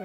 I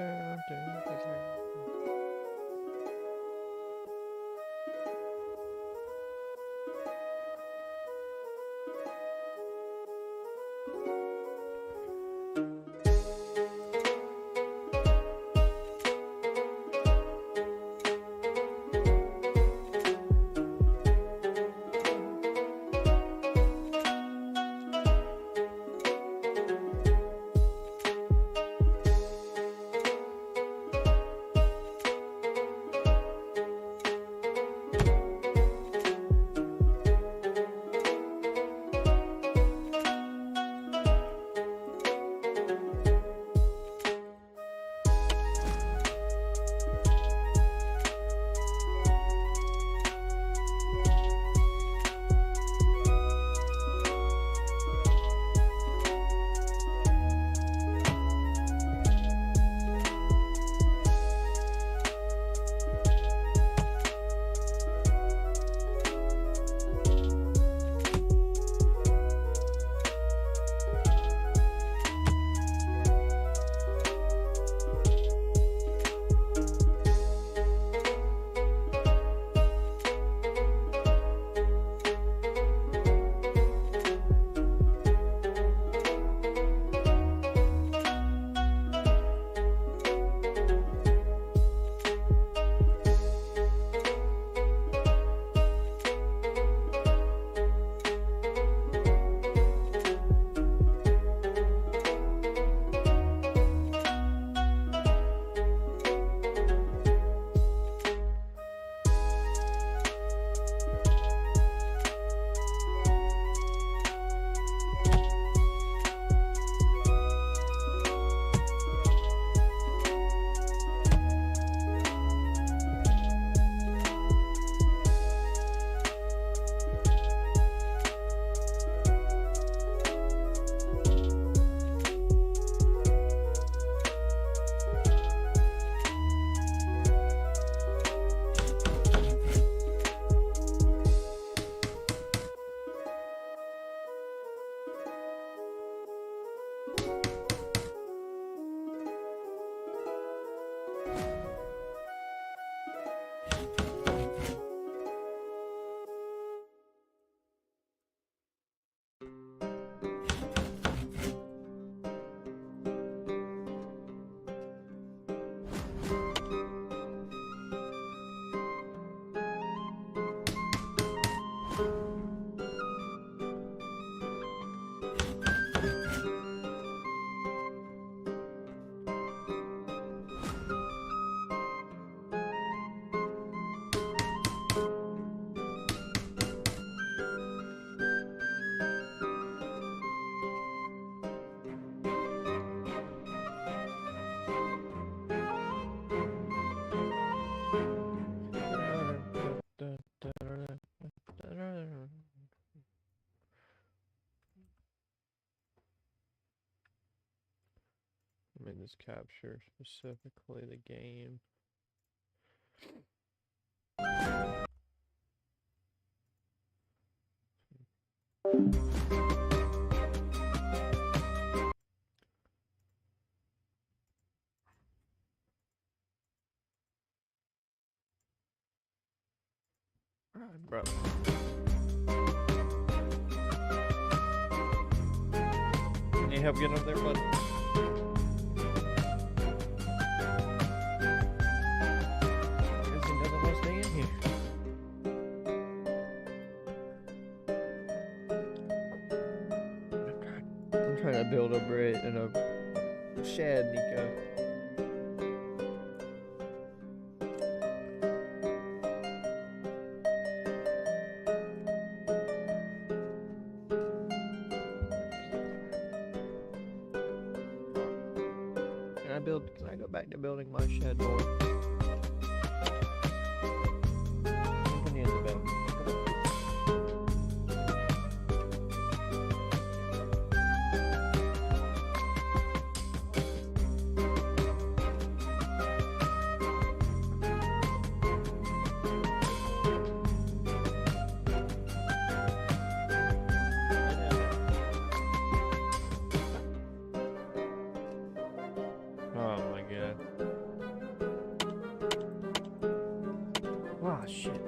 mean, this capture specifically the game. Alright, bro. Need help getting up there, bud? Doesn't want to stay in here. I'm trying to build a bridge in a shed, Nico. Can I go back to building my shed more? Open the bed. Oh my god. Ah, shit.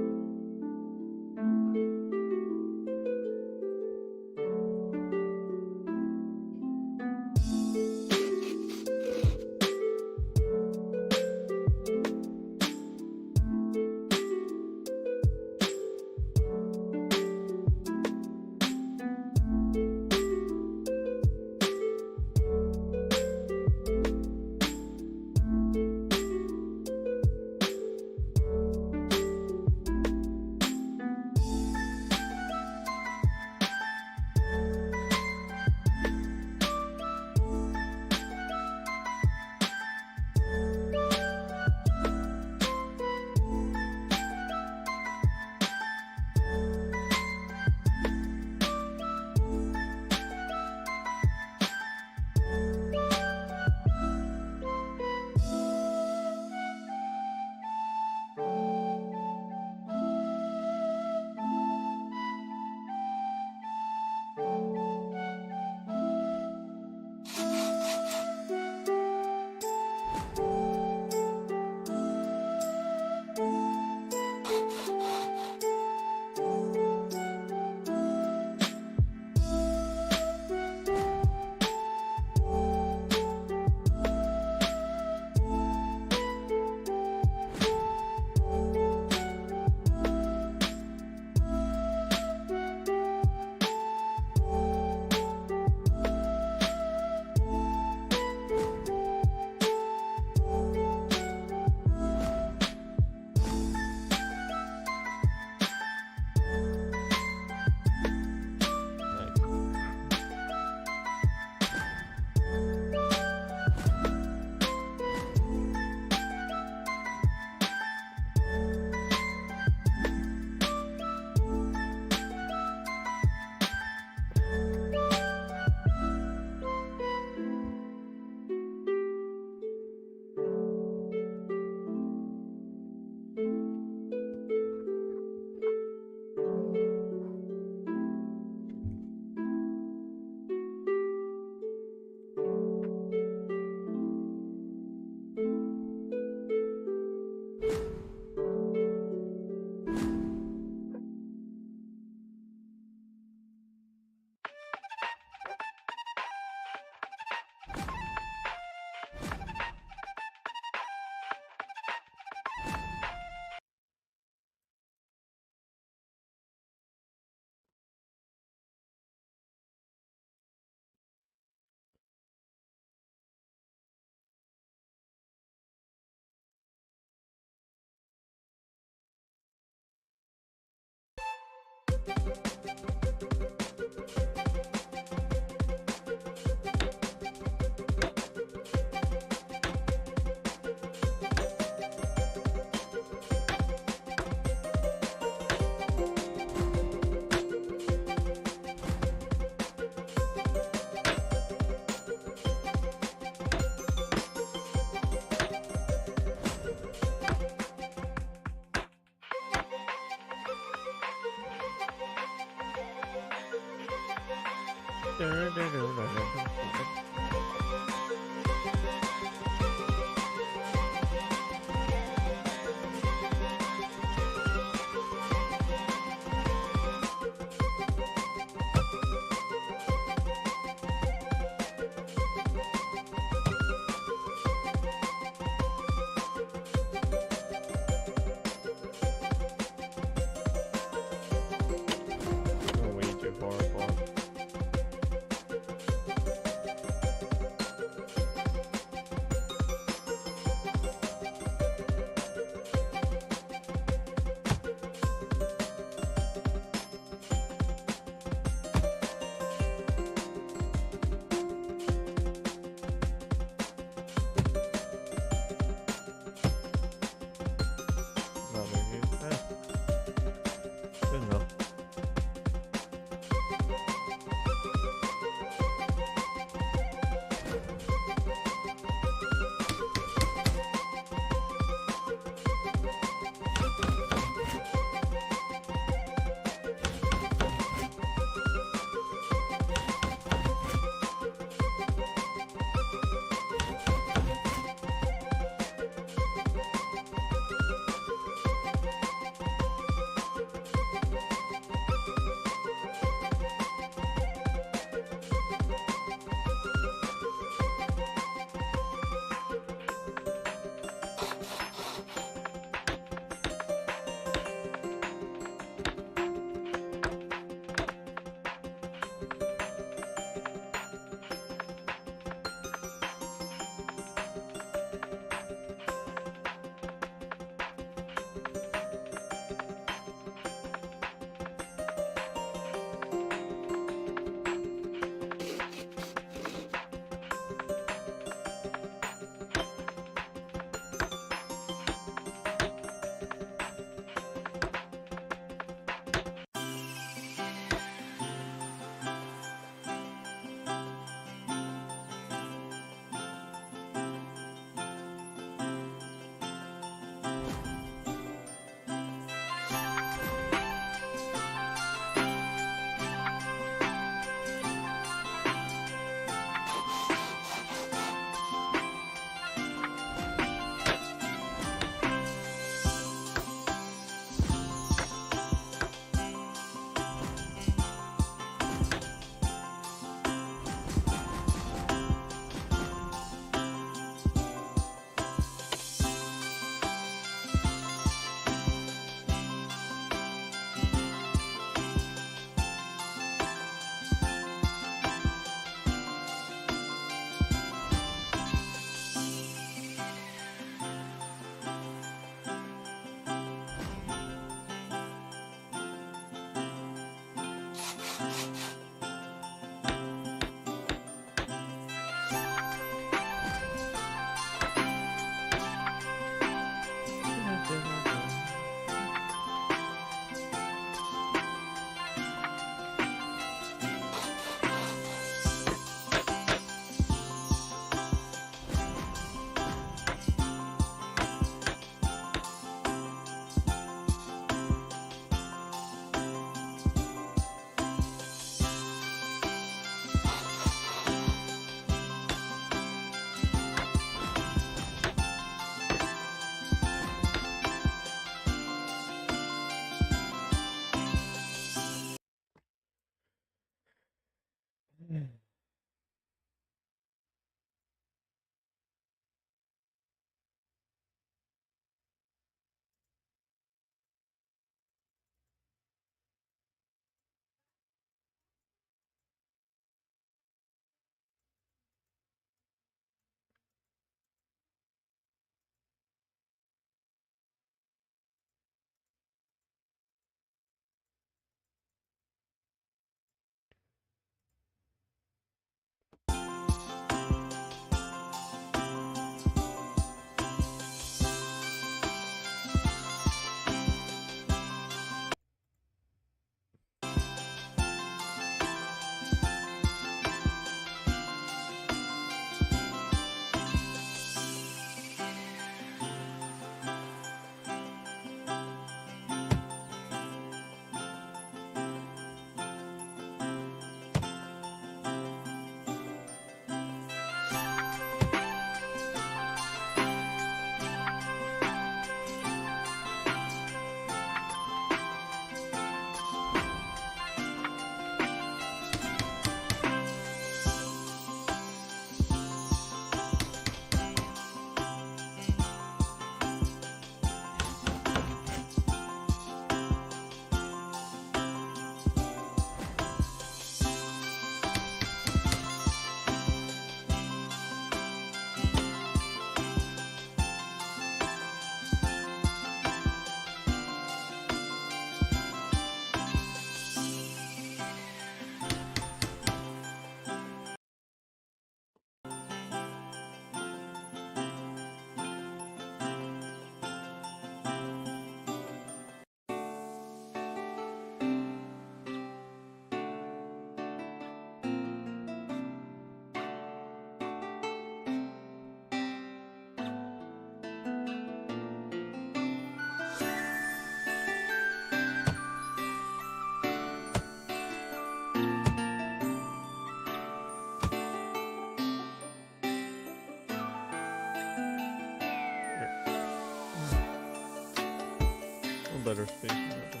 better spacing that time.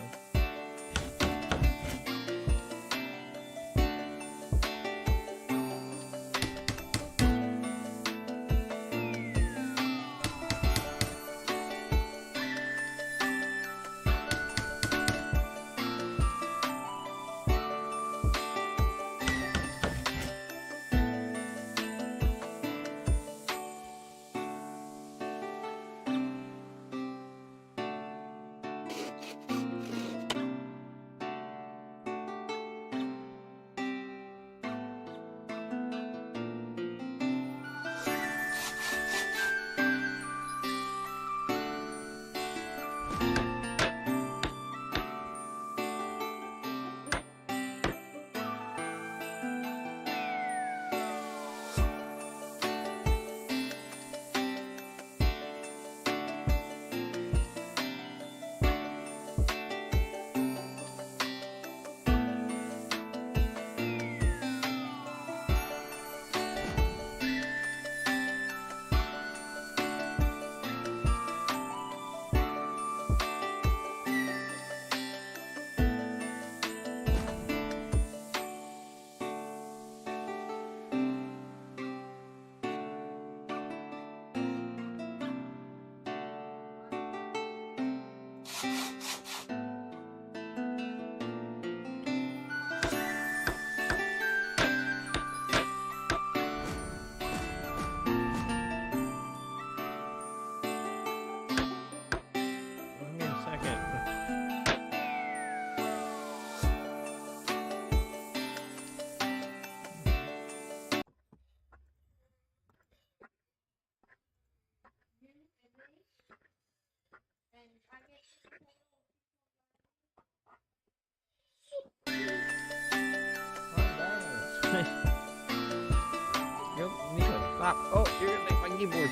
Go, Nico, stop. Oh, you're gonna take my keyboard.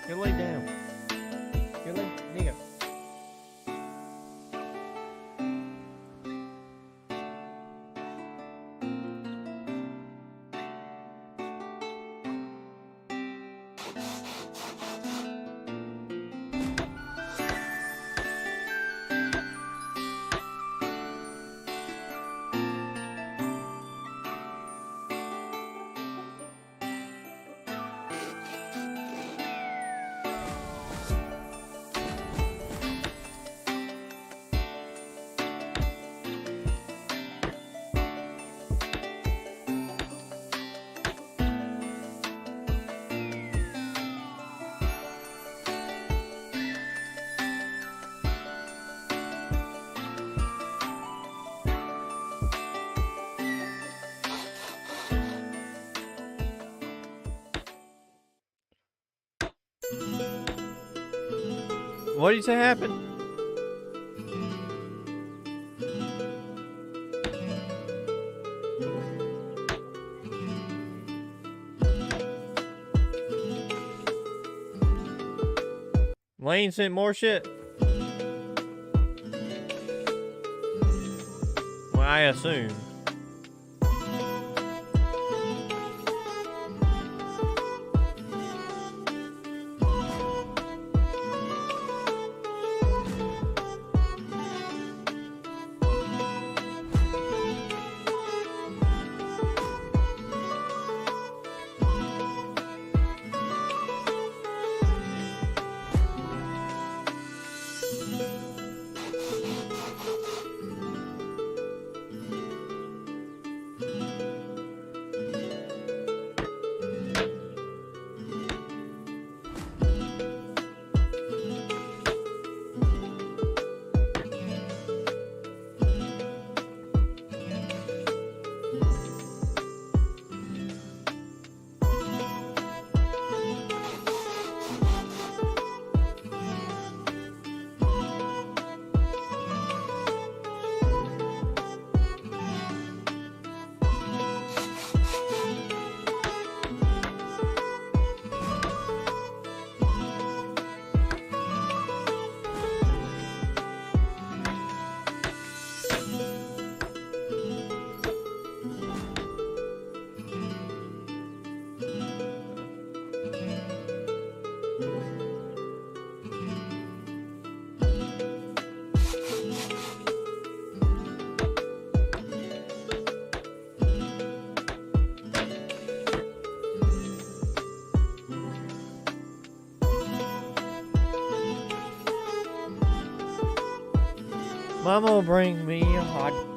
Go lay down. Go lay, Nico. What did you say happened? Lane sent more shit. Well, I assume. Mama will bring me a hot.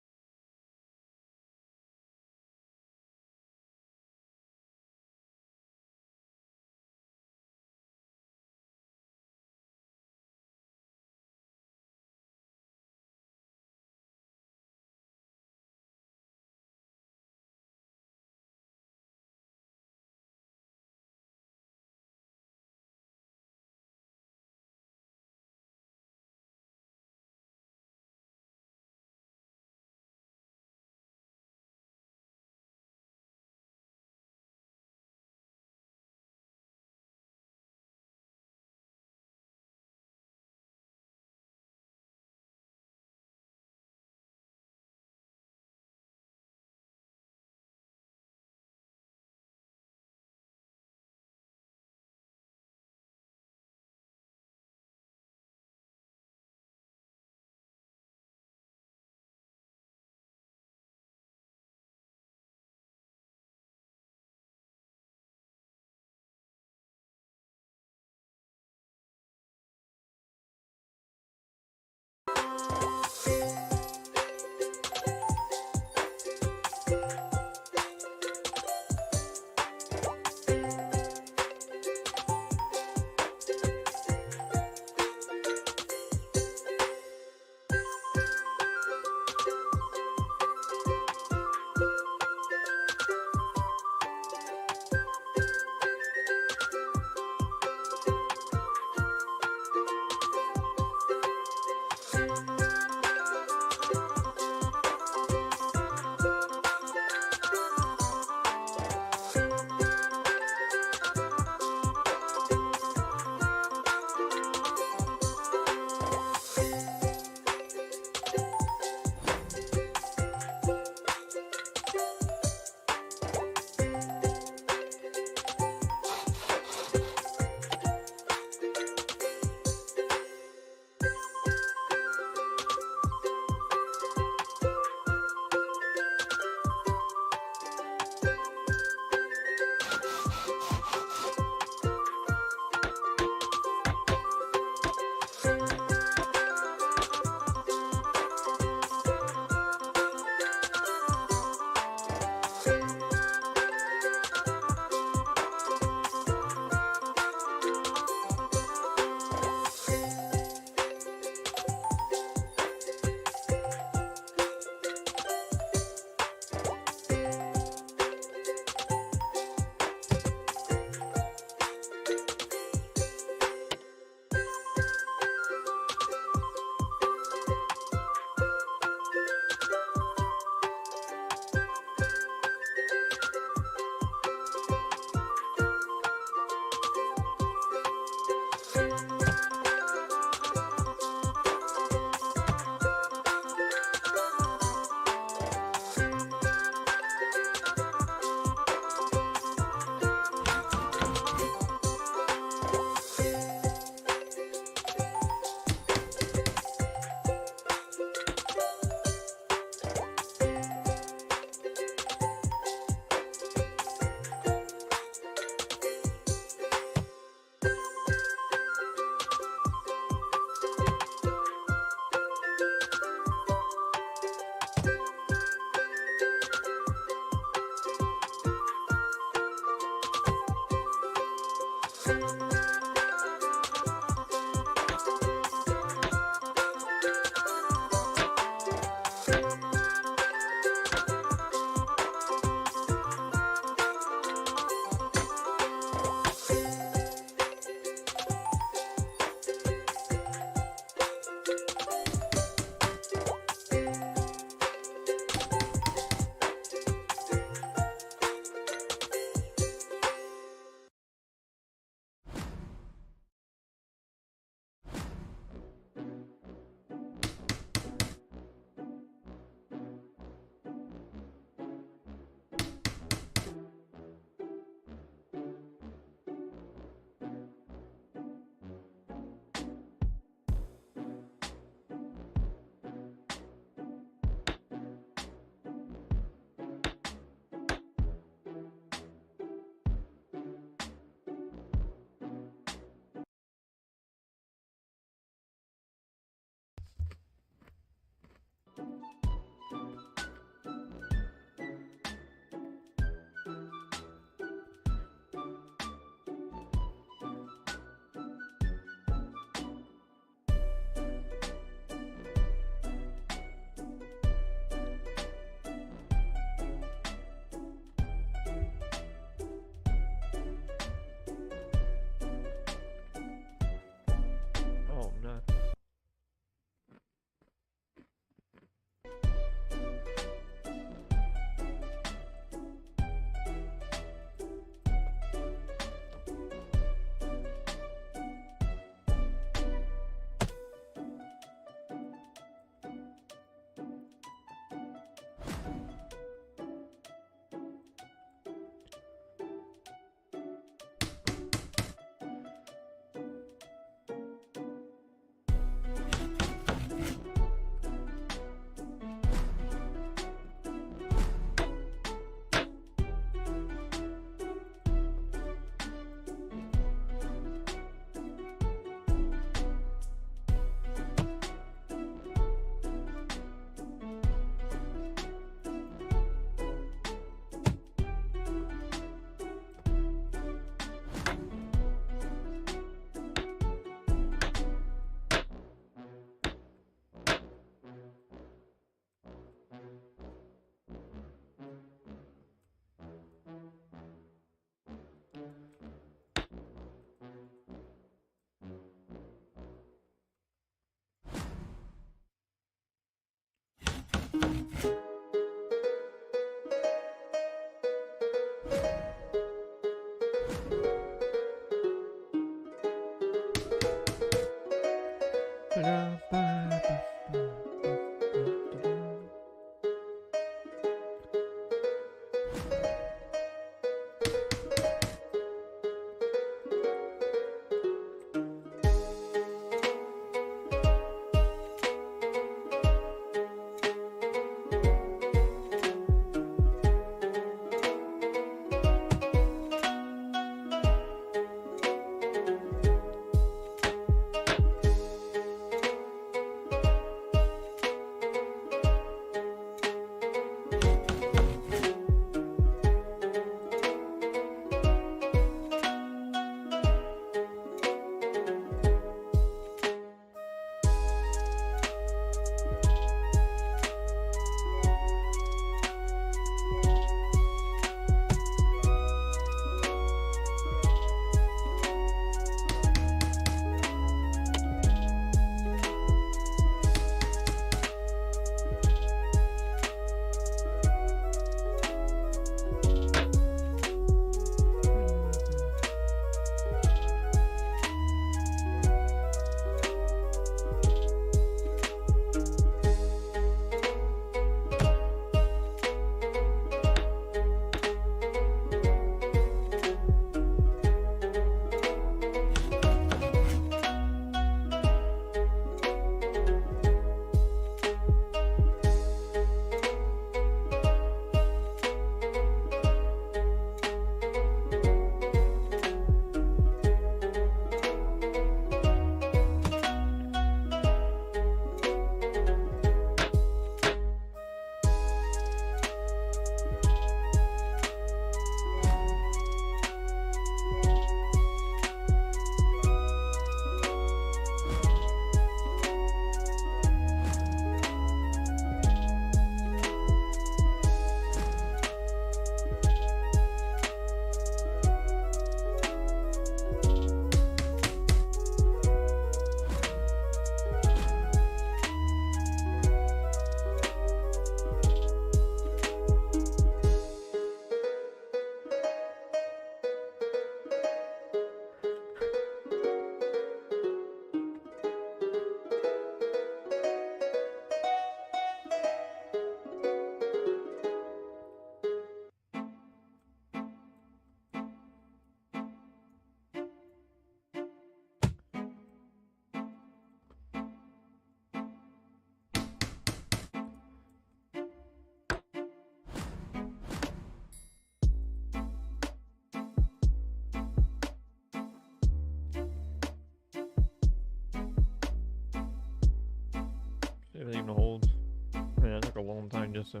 Didn't even hold. Yeah, it took a long time just to.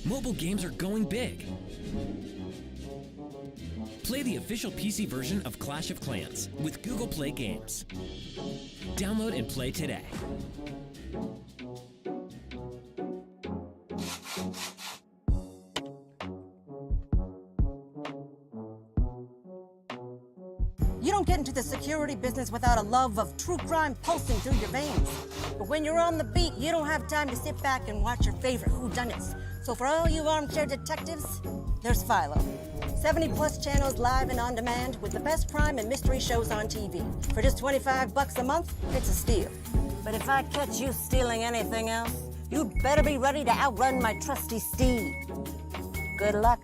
Mobile games are going big. Play the official PC version of Clash of Clans with Google Play Games. Download and play today. You don't get into the security business without a love of true crime pulsing through your veins. But when you're on the beat, you don't have time to sit back and watch your favorite whodunits. So for all you armchair detectives, there's Philo. 70+ channels live and on demand with the best crime and mystery shows on TV. For just $25 a month, it's a steal. But if I catch you stealing anything else, you'd better be ready to outrun my trusty steed. Good luck.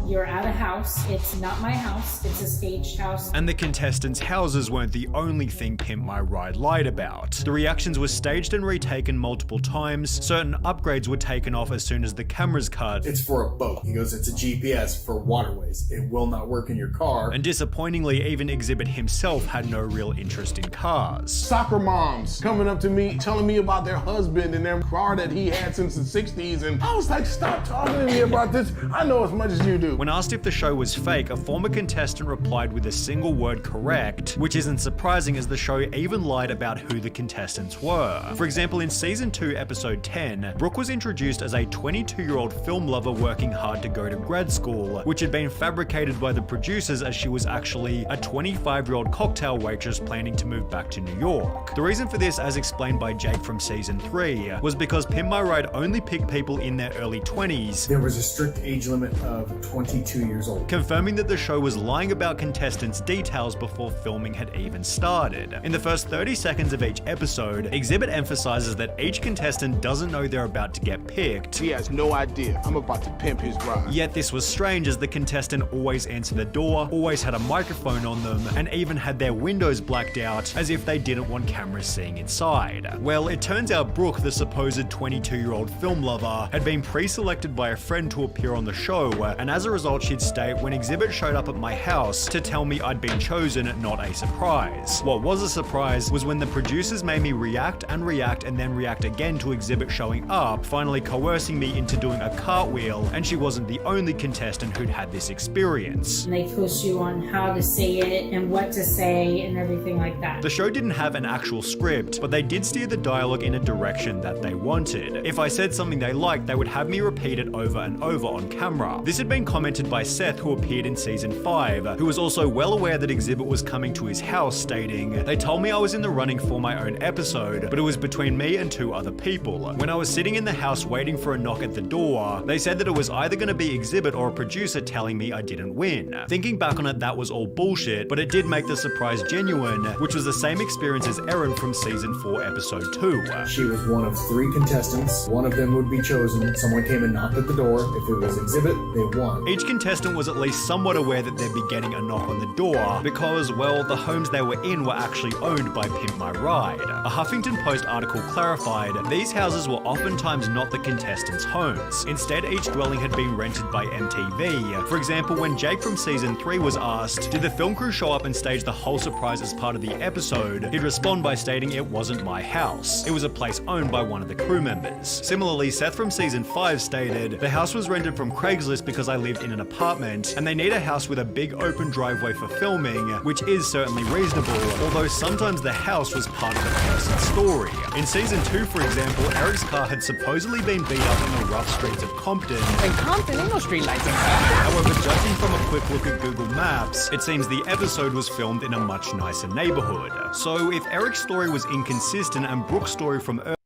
You're at a house. It's not my house. It's a staged house. And the contestants' houses weren't the only thing Pimp My Ride lied about. The reactions were staged and retaken multiple times. Certain upgrades were taken off as soon as the cameras cut. It's for a boat. He goes, it's a GPS for waterways. It will not work in your car. And disappointingly, even Exhibit himself had no real interest in cars. Soccer moms coming up to me, telling me about their husband and their car that he had since the 60s. And I was like, stop talking to me about this. I know as much as you do. When asked if the show was fake, a former contestant replied with a single word correct, which isn't surprising as the show even lied about who the contestants were. For example, in season 2, episode 10, Brooke was introduced as a 22-year-old film lover working hard to go to grad school, which had been fabricated by the producers as she was actually a 25-year-old cocktail waitress planning to move back to New York. The reason for this, as explained by Jake from season 3, was because Pimp My Ride only picked people in their early 20s. There was a strict age limit of 22 years old. Confirming that the show was lying about contestants' details before filming had even started. In the first 30 seconds of each episode, Exhibit emphasizes that each contestant doesn't know they're about to get picked. He has no idea. I'm about to pimp his ride. Yet this was strange as the contestant always answered the door, always had a microphone on them, and even had their windows blacked out as if they didn't want cameras seeing inside. Well, it turns out Brooke, the supposed 22-year-old film lover, had been pre-selected by a friend to appear on the show, and as a result she'd stay when Exhibit showed up at my house to tell me I'd been chosen, not a surprise. What was a surprise was when the producers made me react and then react again to Exhibit showing up, finally coercing me into doing a cartwheel, and she wasn't the only contestant who'd had this experience. And they push you on how to say it and what to say and everything like that. The show didn't have an actual script, but they did steer the dialogue in a direction that they wanted. If I said something they liked, they would have me repeat it over and over on camera. This had been commented by Seth, who appeared in season 5, who was also well aware that Exhibit was coming to his house, stating, "They told me I was in the running for my own episode, but it was between me and 2 other people. When I was sitting in the house waiting for a knock at the door, they said that it was either going to be Exhibit or a producer telling me I didn't win." Thinking back on it, that was all bullshit, but it did make the surprise genuine, which was the same experience as Erin from season 4, episode 2. She was one of 3 contestants. One of them would be chosen. Someone came and knocked at the door. If it was Exhibit, they won. Each contestant was at least somewhat aware that they'd be getting a knock on the door because, well, the homes they were in were actually owned by Pimp My Ride. A Huffington Post article clarified these houses were oftentimes not the contestants' homes. Instead, each dwelling had been rented by MTV. For example, when Jake from season 3 was asked, did the film crew show up and stage the whole surprise as part of the episode, he'd respond by stating it wasn't my house. It was a place owned by one of the crew members. Similarly, Seth from season 5 stated, the house was rented from Craigslist because I lived in an apartment, and they need a house with a big open driveway for filming, which is certainly reasonable, although sometimes the house was part of the person's story. In season 2, for example, Eric's car had supposedly been beat up in the rough streets of Compton. In Compton, ain't no street lights in However, judging from a quick look at Google Maps, it seems the episode was filmed in a much nicer neighborhood. So if Eric's story was inconsistent and Brooke's story from earlier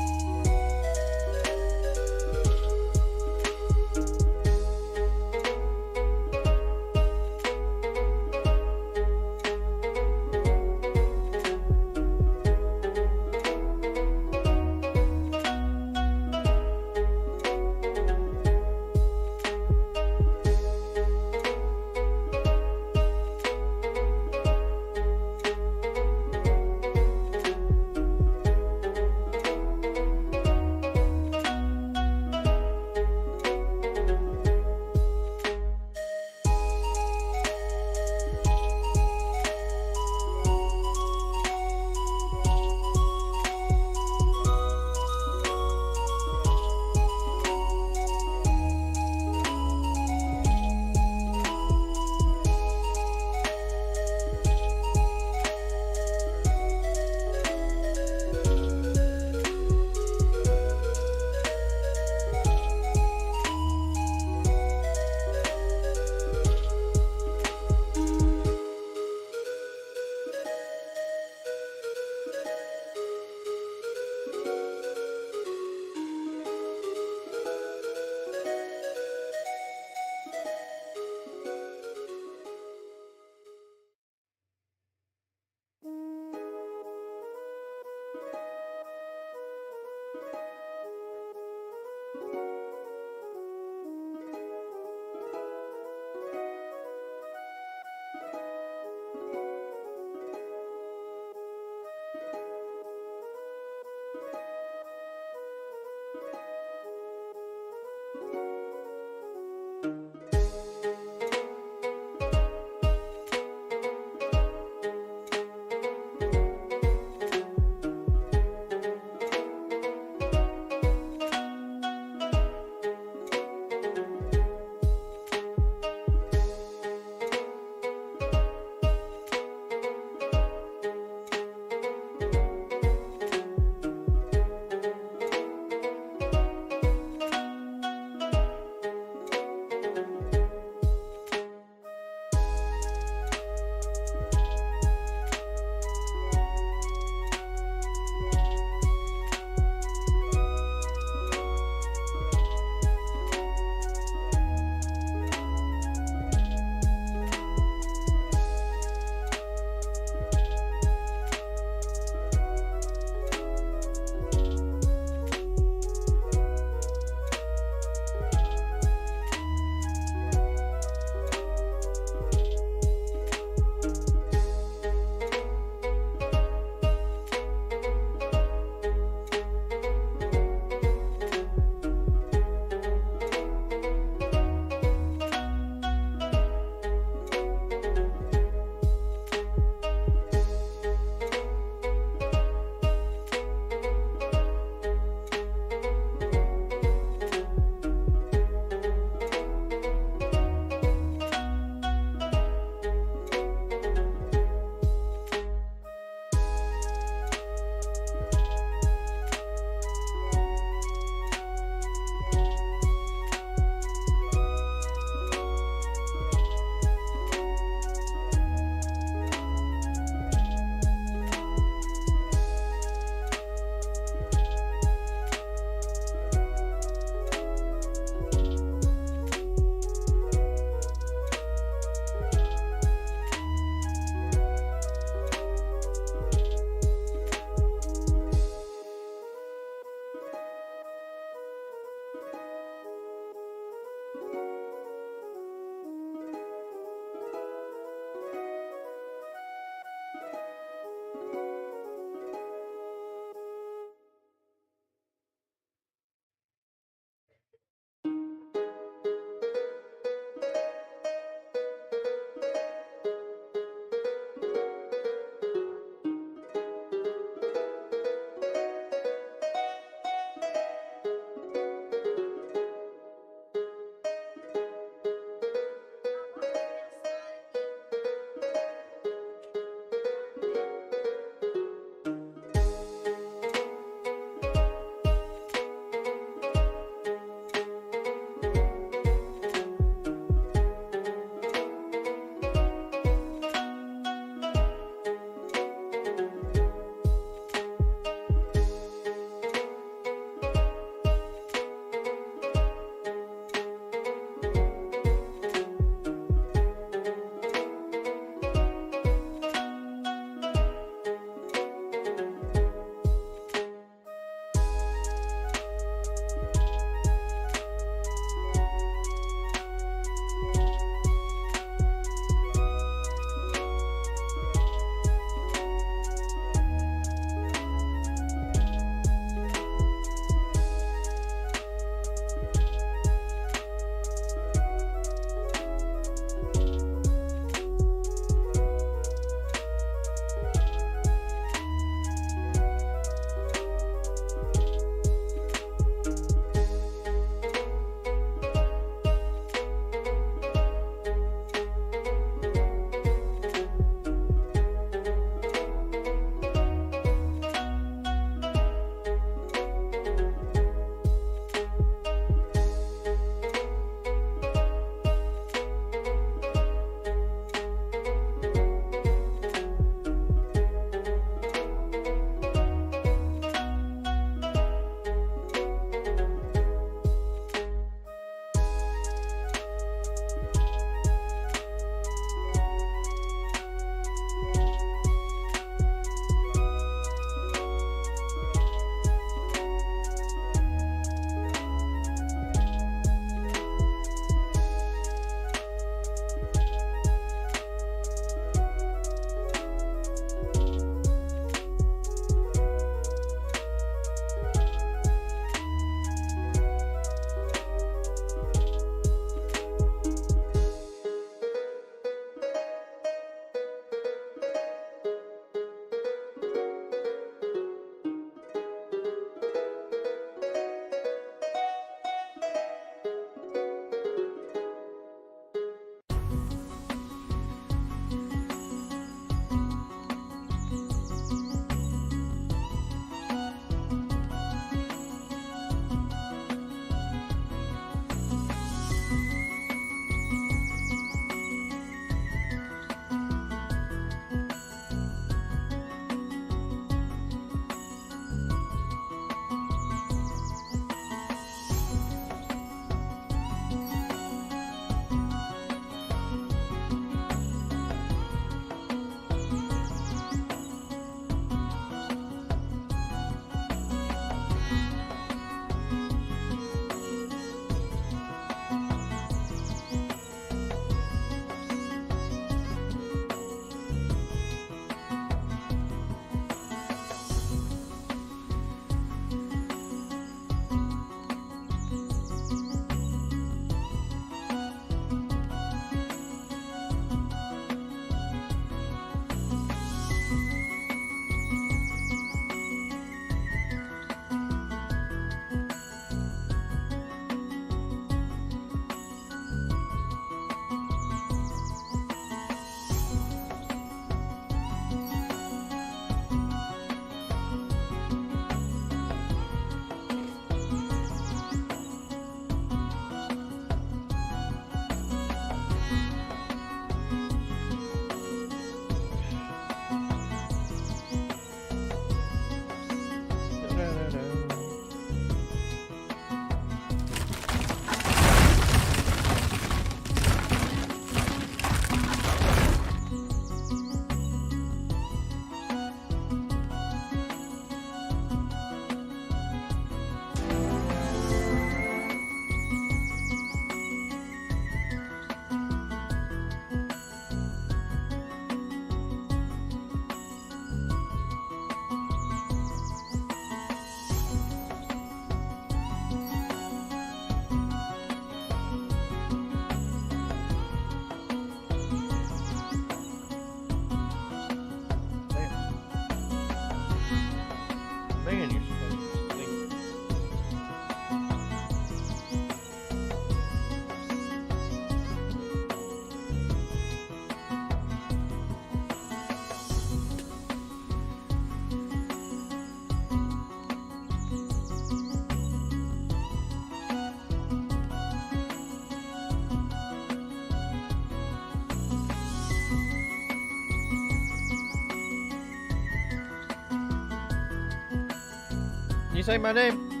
you say my name?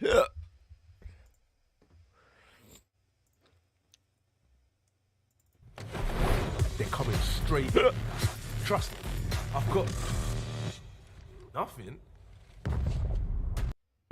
Yeah. They're coming straight. Trust me, I've got nothing.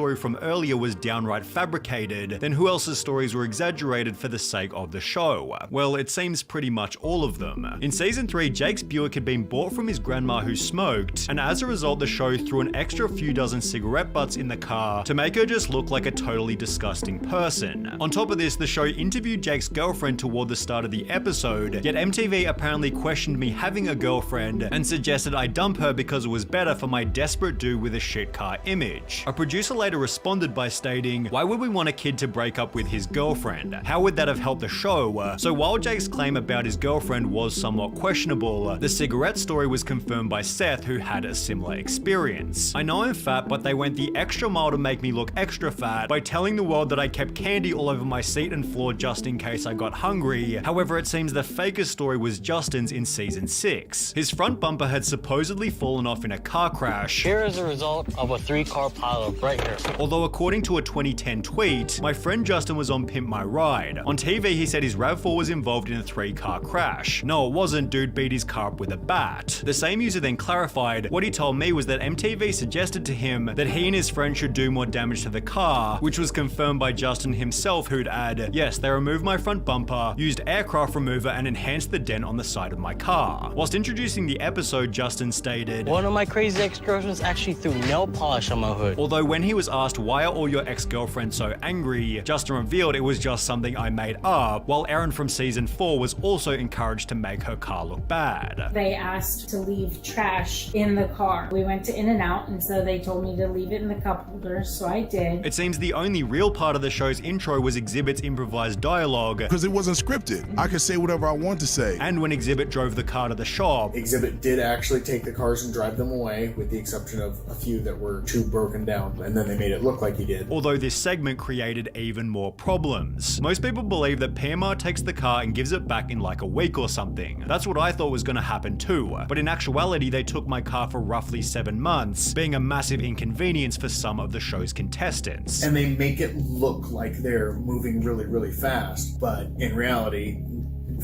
story from earlier was downright fabricated, then who else's stories were exaggerated for the sake of the show? Well, it seems pretty much all of them. In season 3, Jake's Buick had been bought from his grandma who smoked, and as a result the show threw an extra few dozen cigarette butts in the car to make her just look like a totally disgusting person. On top of this, the show interviewed Jake's girlfriend toward the start of the episode, yet MTV apparently questioned me having a girlfriend and suggested I dump her because it was better for my desperate dude with a shit car image. A producer later responded by stating, "Why would we want a kid to break up with his girlfriend? How would that have helped the show?" So while Jake's claim about his girlfriend was somewhat questionable, the cigarette story was confirmed by Seth, who had a similar experience. "I know I'm fat, but they went the extra mile to make me look extra fat by telling the world that I kept candy all over my seat and floor just in case I got hungry." However, it seems the fakest story was Justin's in season 6. His front bumper had supposedly fallen off in a car crash. Here is the result of a 3-car pileup right here. Although according to a 2010 tweet, my friend Justin was on Pimp My Ride. On TV, he said his RAV4 was involved in a 3-car crash. No, it wasn't, dude beat his car up with a bat. The same user then clarified, what he told me was that MTV suggested to him that he and his friend should do more damage to the car, which was confirmed by Justin himself, who'd add, "Yes, they removed my front bumper, used aircraft remover and enhanced the dent on the side of my car." Whilst introducing the episode, Justin stated, "One of my crazy ex-girlfriends actually threw nail polish on my hood." Although when he was asked why are all your ex-girlfriends so angry, Justin revealed it was just something I made up, while Erin from season 4 was also encouraged to make her car look bad. They asked to leave trash in the car. We went to In-N-Out, and so they told me to leave it in the cup holder, so I did. It seems the only real part of the show's intro was Exhibit's improvised dialogue, because it wasn't scripted. I could say whatever I want to say. And when Exhibit drove the car to the shop, Exhibit did actually take the cars and drive them away, with the exception of a few that were too broken down, and then they made it look like he did. Although this segment created even more problems. Most people believe that PMR takes the car and gives it back in like a week or something. That's what I thought was going to happen too, but in actuality they took my car for roughly 7 months, being a massive inconvenience for some of the show's contestants. And they make it look like they're moving really, really fast, but in reality,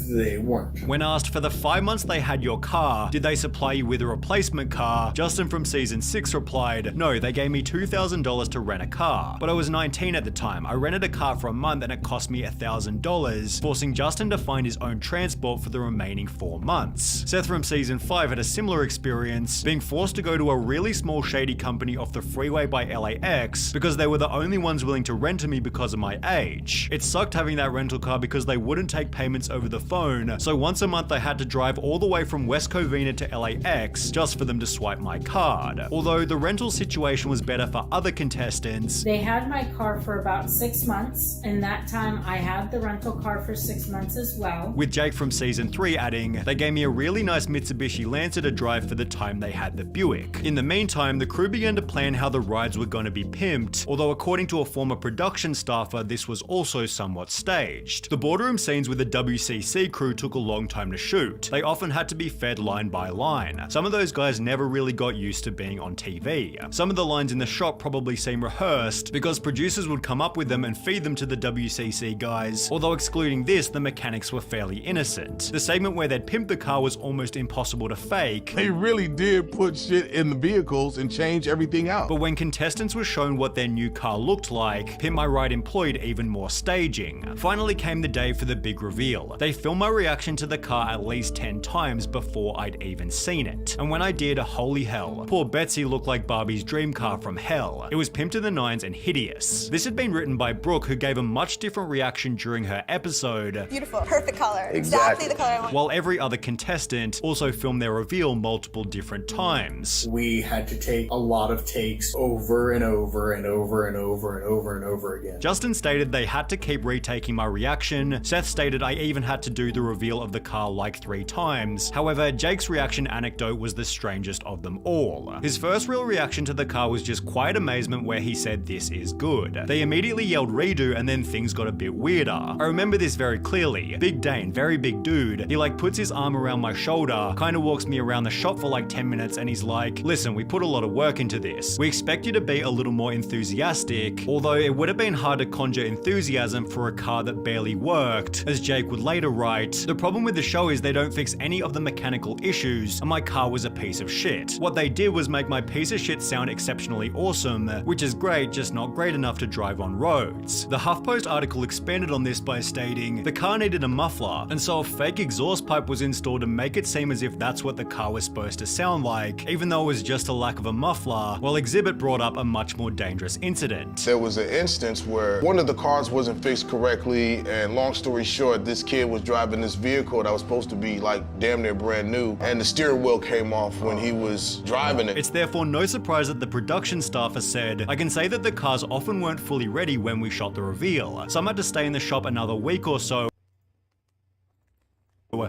they weren't. When asked for the 5 months they had your car, did they supply you with a replacement car? Justin from season 6 replied, "No, they gave me $2,000 to rent a car. But I was 19 at the time. I rented a car for a month and it cost me $1,000, forcing Justin to find his own transport for the remaining 4 months. Seth from season 5 had a similar experience, being forced to go to a really small shady company off the freeway by LAX because they were the only ones willing to rent to me because of my age. It sucked having that rental car because they wouldn't take payments over the phone, so once a month I had to drive all the way from West Covina to LAX just for them to swipe my card." Although the rental situation was better for other contestants. They had my car for about 6 months, and that time I had the rental car for 6 months as well. With Jake from season 3 adding, "They gave me a really nice Mitsubishi Lancer to drive for the time they had the Buick. In the meantime, the crew began to plan how the rides were going to be pimped, although according to a former production staffer, this was also somewhat staged. The boardroom scenes with the WCC crew took a long time to shoot. They often had to be fed line by line. Some of those guys never really got used to being on TV. Some of the lines in the shop probably seem rehearsed because producers would come up with them and feed them to the WCC guys, although excluding this, the mechanics were fairly innocent. The segment where they'd pimp the car was almost impossible to fake. They really did put shit in the vehicles and change everything out. But when contestants were shown what their new car looked like, Pimp My Ride employed even more staging. Finally came the day for the big reveal. They filmed my reaction to the car at least 10 times before I'd even seen it. And when I did, holy hell. Poor Betsy looked like Barbie's dream car from hell. It was pimped to the nines and hideous. This had been written by Brooke, who gave a much different reaction during her episode. Beautiful, perfect color. Exactly the color I want. While every other contestant also filmed their reveal multiple different times. We had to take a lot of takes over and over and over and over and over and over again. Justin stated they had to keep retaking my reaction. Seth stated I even had to do the reveal of the car like 3 times. However, Jake's reaction anecdote was the strangest of them all. His first real reaction to the car was just quiet amazement where he said this is good. They immediately yelled redo and then things got a bit weirder. I remember this very clearly. Big Dane, very big dude, he like puts his arm around my shoulder, kinda walks me around the shop for like 10 minutes and he's like, "Listen, we put a lot of work into this. We expect you to be a little more enthusiastic," although it would have been hard to conjure enthusiasm for a car that barely worked, as Jake would later right. The problem with the show is they don't fix any of the mechanical issues, and my car was a piece of shit. What they did was make my piece of shit sound exceptionally awesome, which is great, just not great enough to drive on roads. The HuffPost article expanded on this by stating, the car needed a muffler, and so a fake exhaust pipe was installed to make it seem as if that's what the car was supposed to sound like, even though it was just a lack of a muffler, while Exhibit brought up a much more dangerous incident. There was an instance where one of the cars wasn't fixed correctly, and long story short, this kid was driving this vehicle that was supposed to be like damn near brand new, and the steering wheel came off when he was driving it. It's therefore no surprise that the production staff has said, I can say that the cars often weren't fully ready when we shot the reveal. Some had to stay in the shop another week or so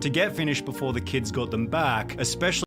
to get finished before the kids got them back, especially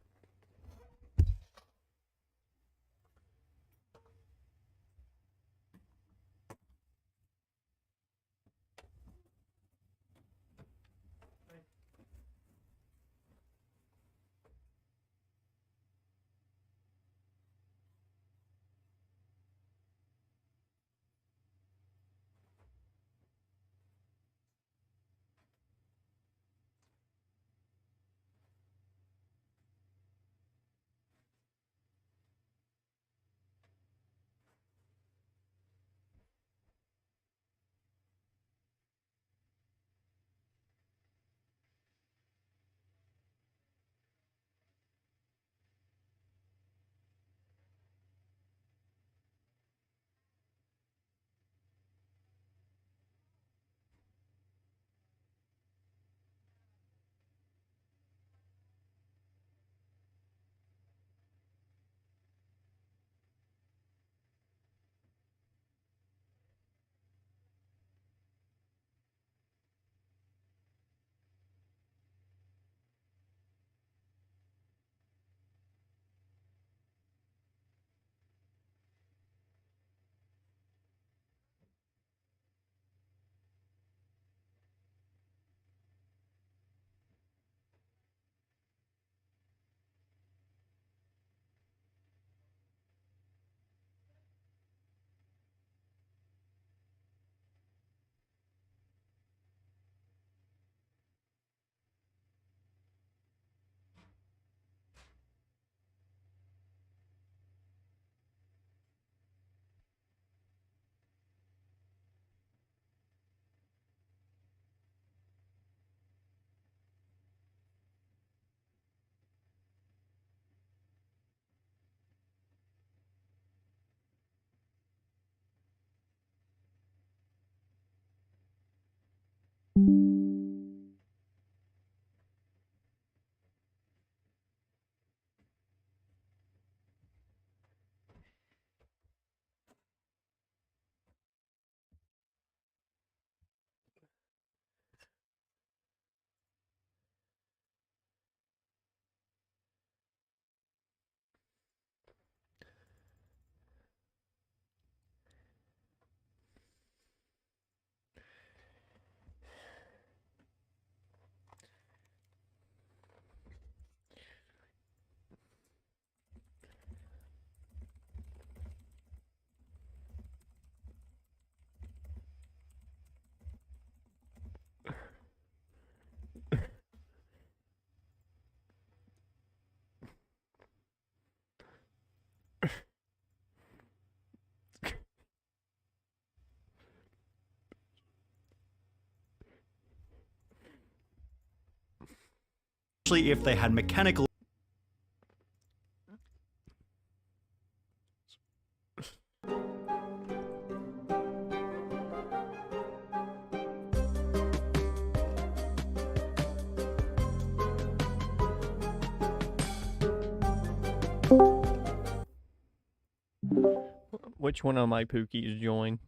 if they had mechanical Which one of my pookies joined?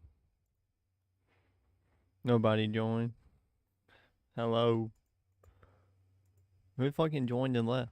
Nobody joined. Hello. Who fucking joined and left?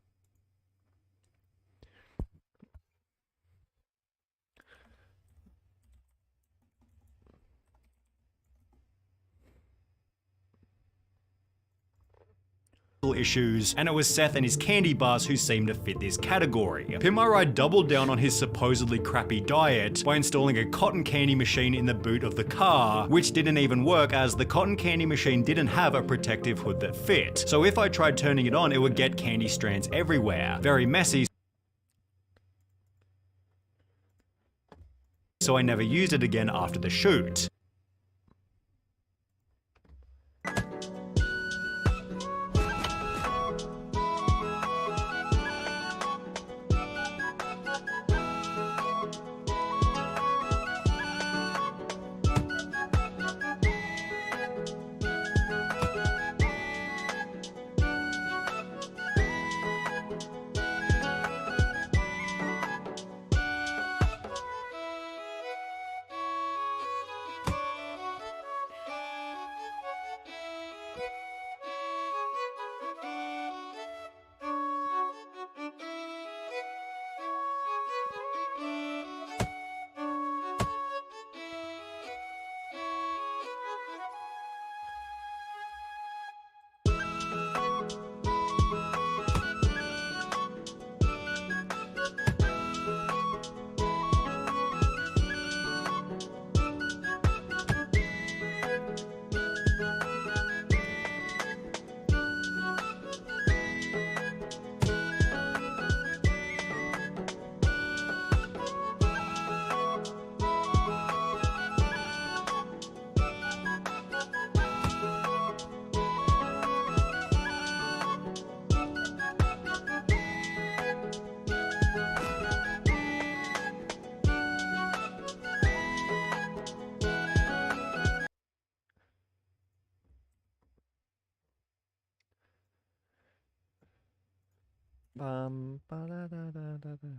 behavioral issues, and it was Seth and his candy bars who seemed to fit this category. Pimp My Ride doubled down on his supposedly crappy diet by installing a cotton candy machine in the boot of the car, which didn't even work as the cotton candy machine didn't have a protective hood that fit. So if I tried turning it on, it would get candy strands everywhere. Very messy. So I never used it again after the shoot. Ba-da-da-da-da-da.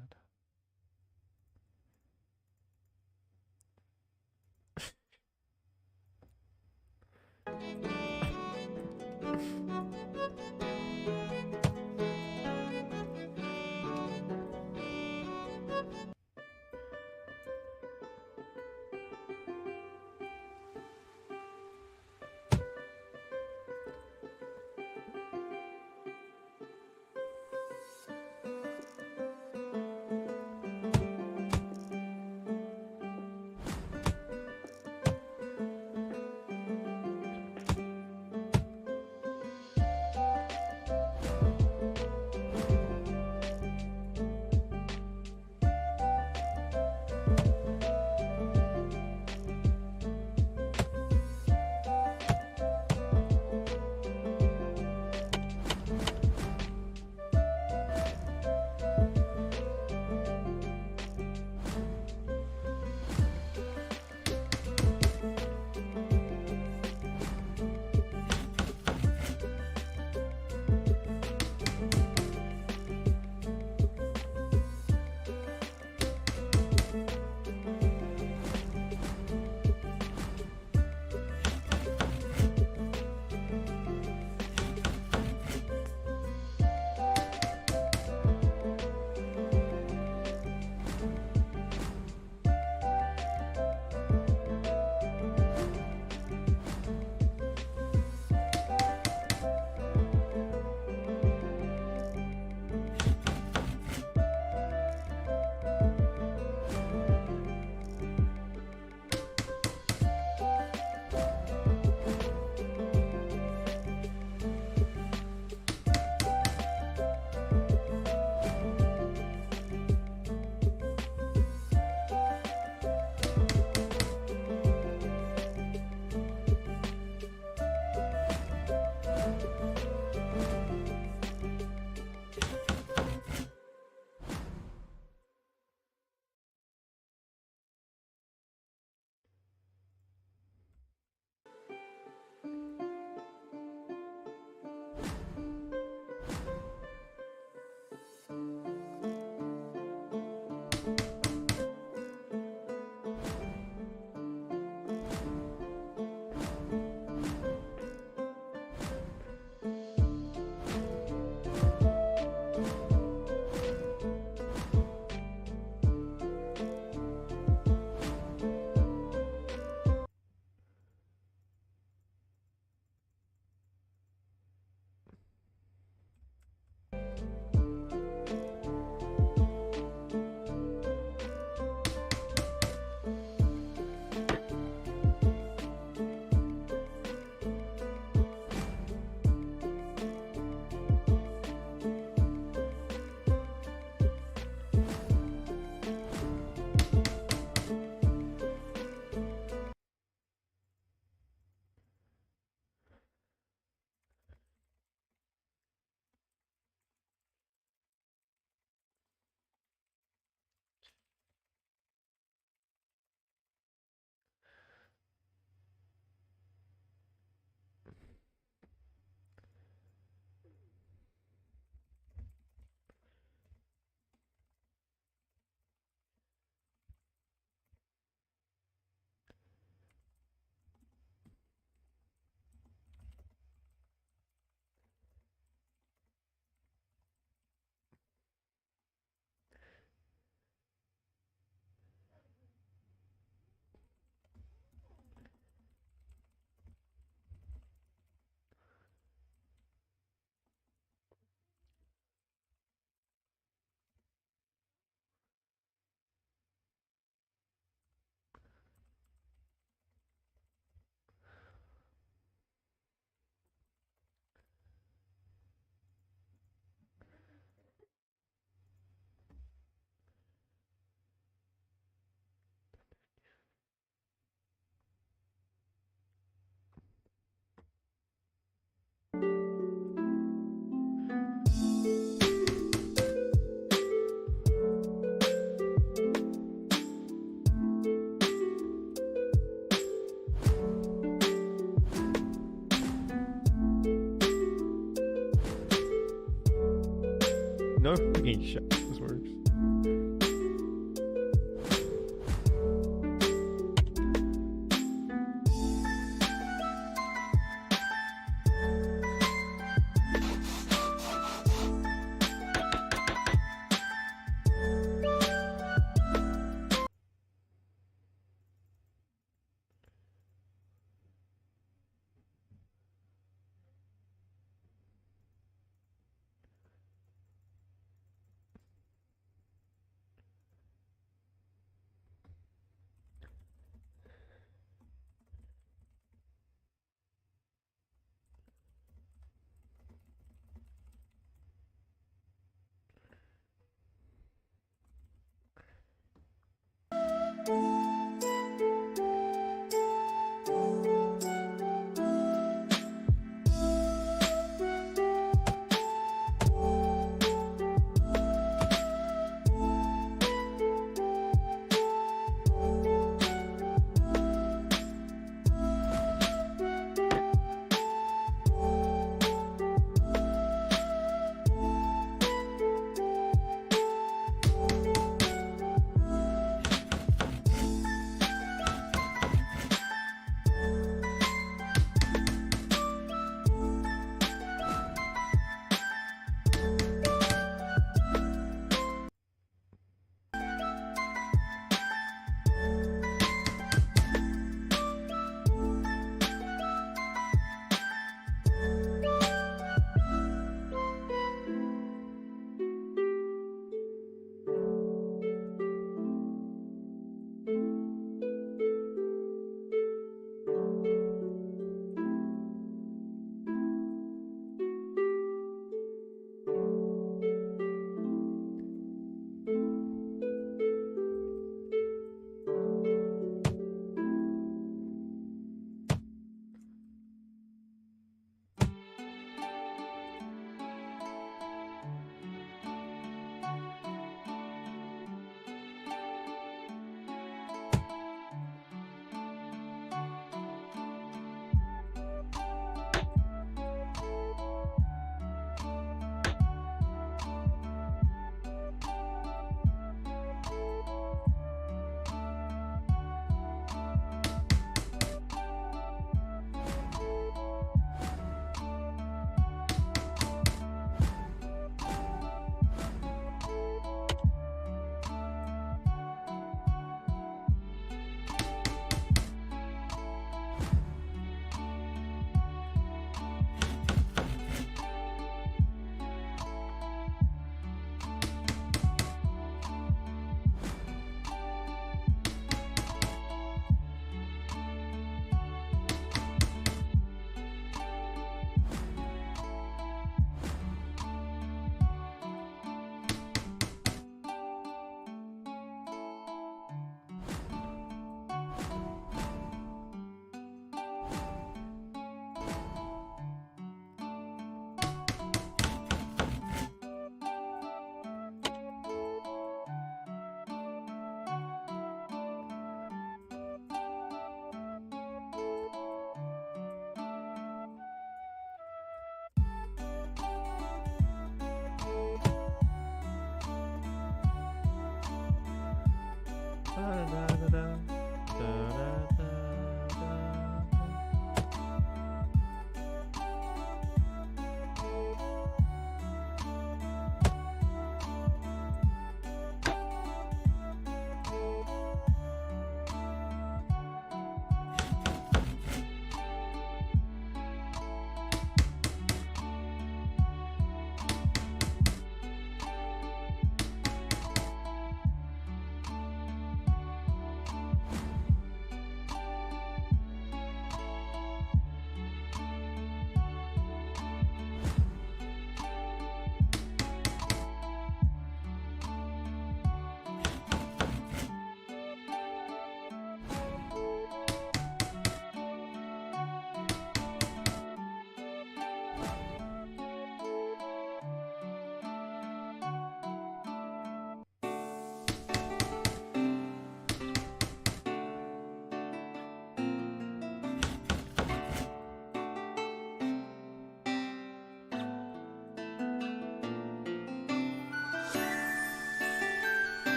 No? Okay, shit. This works.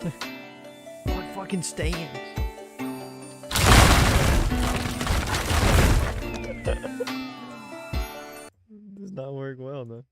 What fucking stands? Does not work well, though.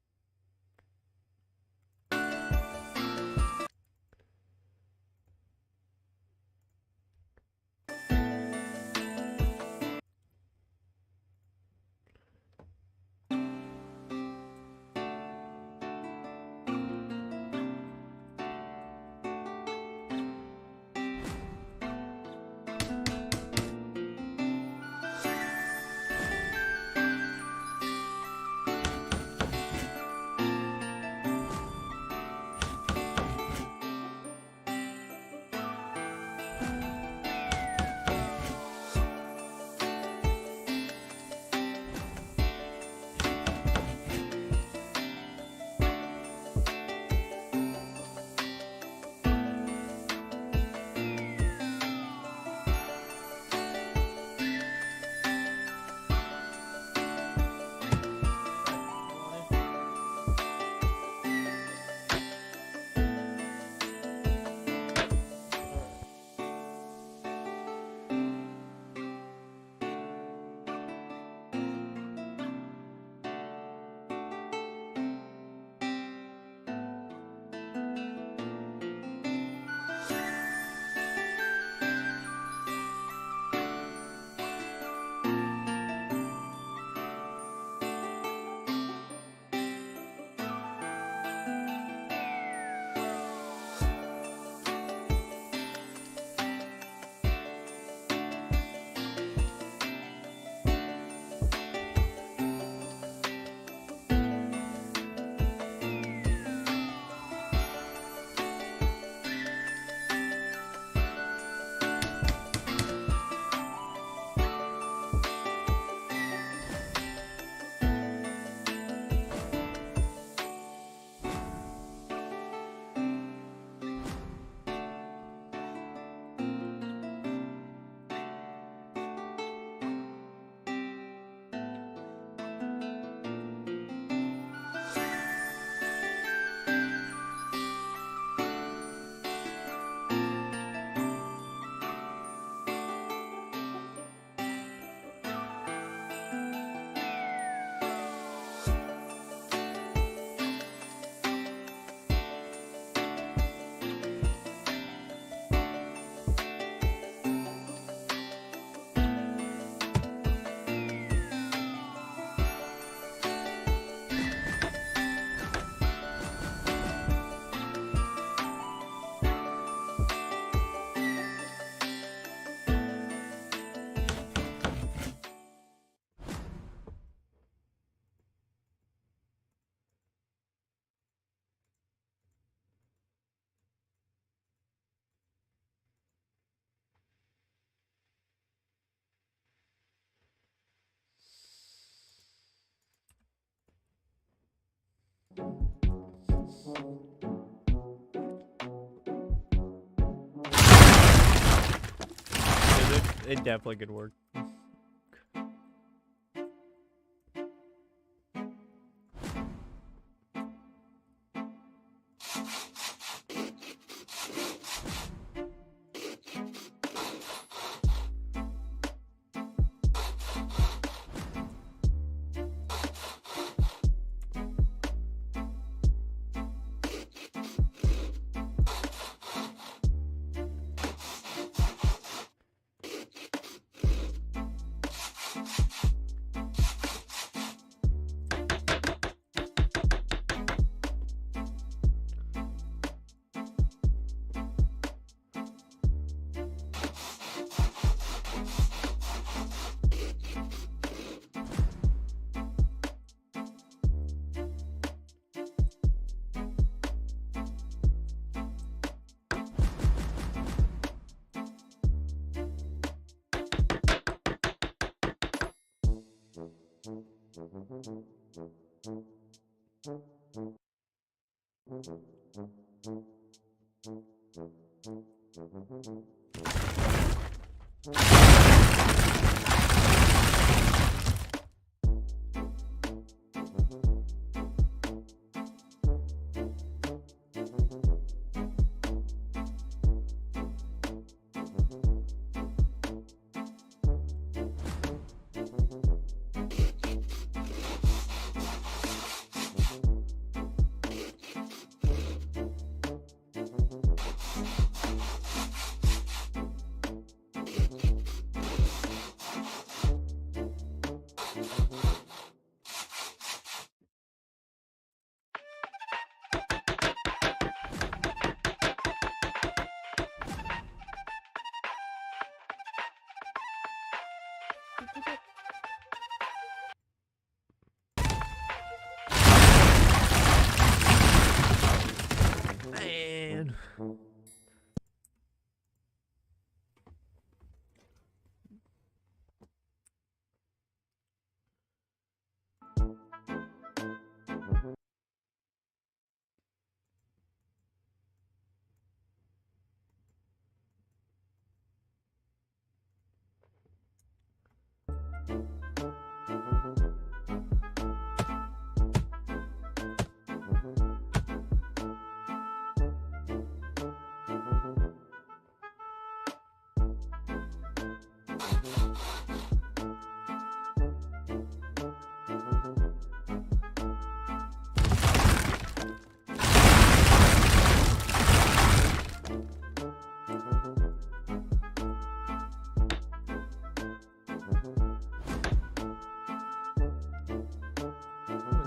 It definitely could work. Where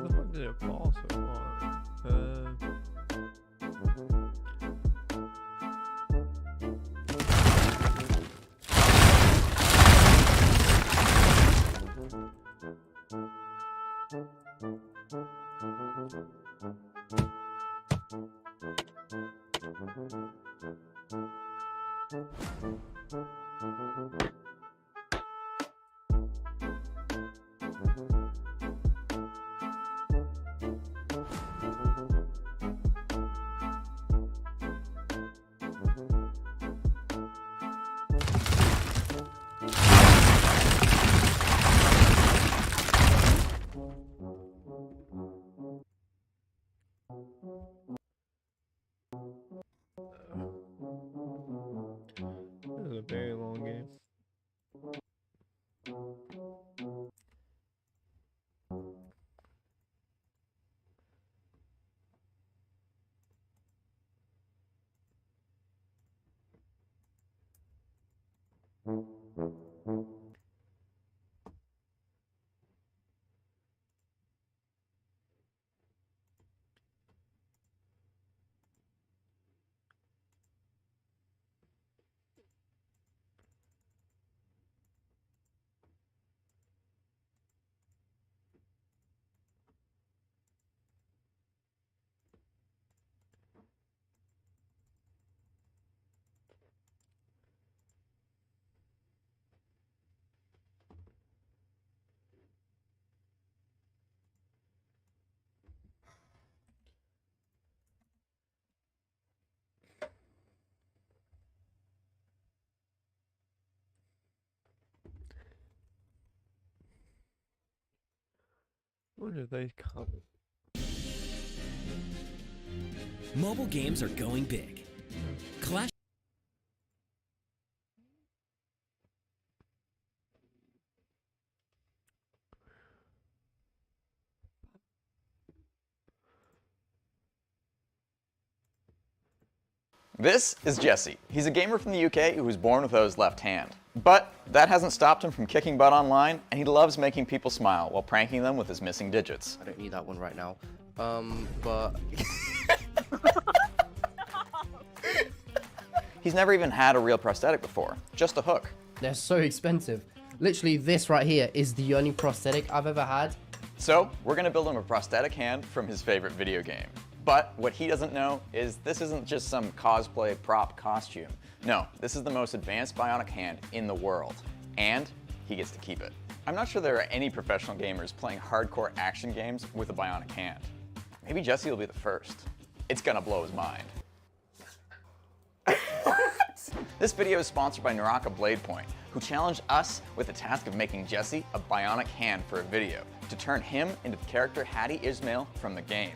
the fuck did it fall so far? This is a very long game. What are they called? Mobile games are going big. Clash. This is Jesse. He's a gamer from the UK who was born without his left hand. But that hasn't stopped him from kicking butt online, and he loves making people smile while pranking them with his missing digits. I don't need that one right now. But... He's never even had a real prosthetic before, just a hook. They're so expensive. Literally, this right here is the only prosthetic I've ever had. So, we're gonna build him a prosthetic hand from his favorite video game. But what he doesn't know is this isn't just some cosplay prop costume. No, this is the most advanced bionic hand in the world. And he gets to keep it. I'm not sure there are any professional gamers playing hardcore action games with a bionic hand. Maybe Jesse will be the first. It's gonna blow his mind. This video is sponsored by Naraka Bladepoint, who challenged us with the task of making Jesse a bionic hand for a video to turn him into the character Hadi Ismail from the game.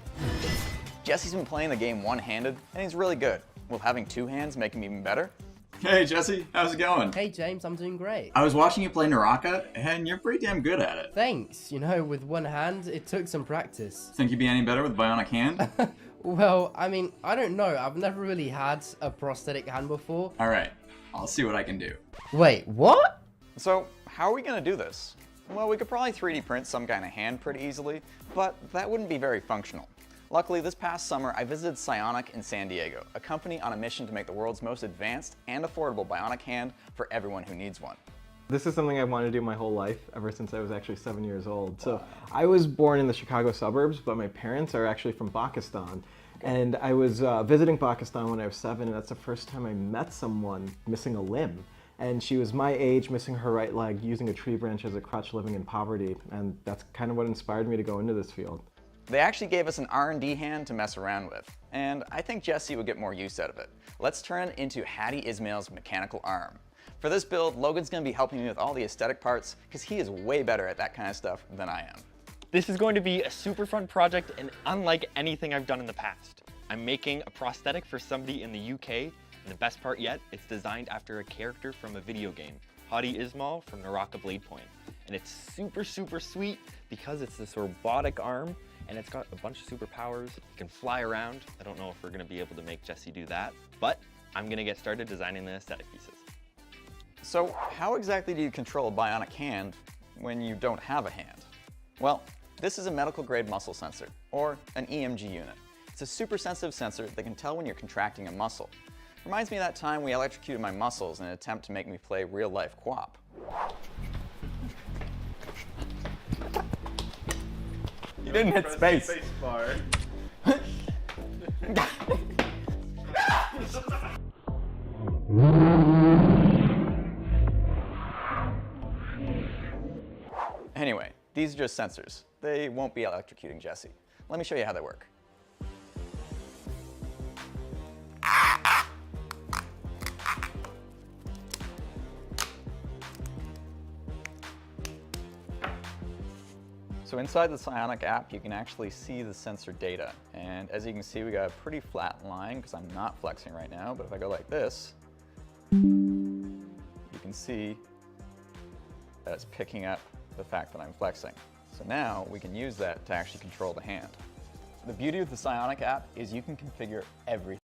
Jesse's been playing the game one-handed, and he's really good. Will having two hands make him even better? Hey Jesse, how's it going? Hey James, I'm doing great. I was watching you play Naraka, and you're pretty damn good at it. Thanks. You know, with one hand, it took some practice. Think you'd be any better with a bionic hand? Well, I mean, I don't know. I've never really had a prosthetic hand before. Alright, I'll see what I can do. Wait, what? So, how are we gonna do this? Well, we could probably 3D print some kind of hand pretty easily, but that wouldn't be very functional. Luckily, this past summer, I visited Psionic in San Diego, a company on a mission to make the world's most advanced and affordable bionic hand for everyone who needs one. This is something I've wanted to do my whole life, ever since I was actually 7 years old. So I was born in the Chicago suburbs, but my parents are actually from Pakistan. And I was visiting Pakistan when I was 7, and that's the first time I met someone missing a limb. And she was my age, missing her right leg, using a tree branch as a crutch, living in poverty. And that's kind of what inspired me to go into this field. They actually gave us an R&D hand to mess around with, and I think Jesse would get more use out of it. Let's turn it into Hadi Ismail's mechanical arm. For this build, Logan's gonna be helping me with all the aesthetic parts because he is way better at that kind of stuff than I am. This is going to be a super fun project and unlike anything I've done in the past. I'm making a prosthetic for somebody in the UK, and the best part yet, it's designed after a character from a video game, Hadi Ismail from Naraka: Bladepoint. And it's super, super sweet because it's this robotic arm and it's got a bunch of superpowers. It can fly around. I don't know if we're gonna be able to make Jesse do that, but I'm gonna get started designing the aesthetic pieces. So how exactly do you control a bionic hand when you don't have a hand? Well, this is a medical grade muscle sensor, or an EMG unit. It's a super sensitive sensor that can tell when you're contracting a muscle. Reminds me of that time we electrocuted my muscles in an attempt to make me play real life co-op. You didn't hit space. Anyway, these are just sensors. They won't be electrocuting Jesse. Let me show you how they work. So inside the Psionic app, you can actually see the sensor data. And as you can see, we got a pretty flat line because I'm not flexing right now, but if I go like this, you can see that it's picking up the fact that I'm flexing. So now we can use that to actually control the hand. The beauty of the Psionic app is you can configure everything.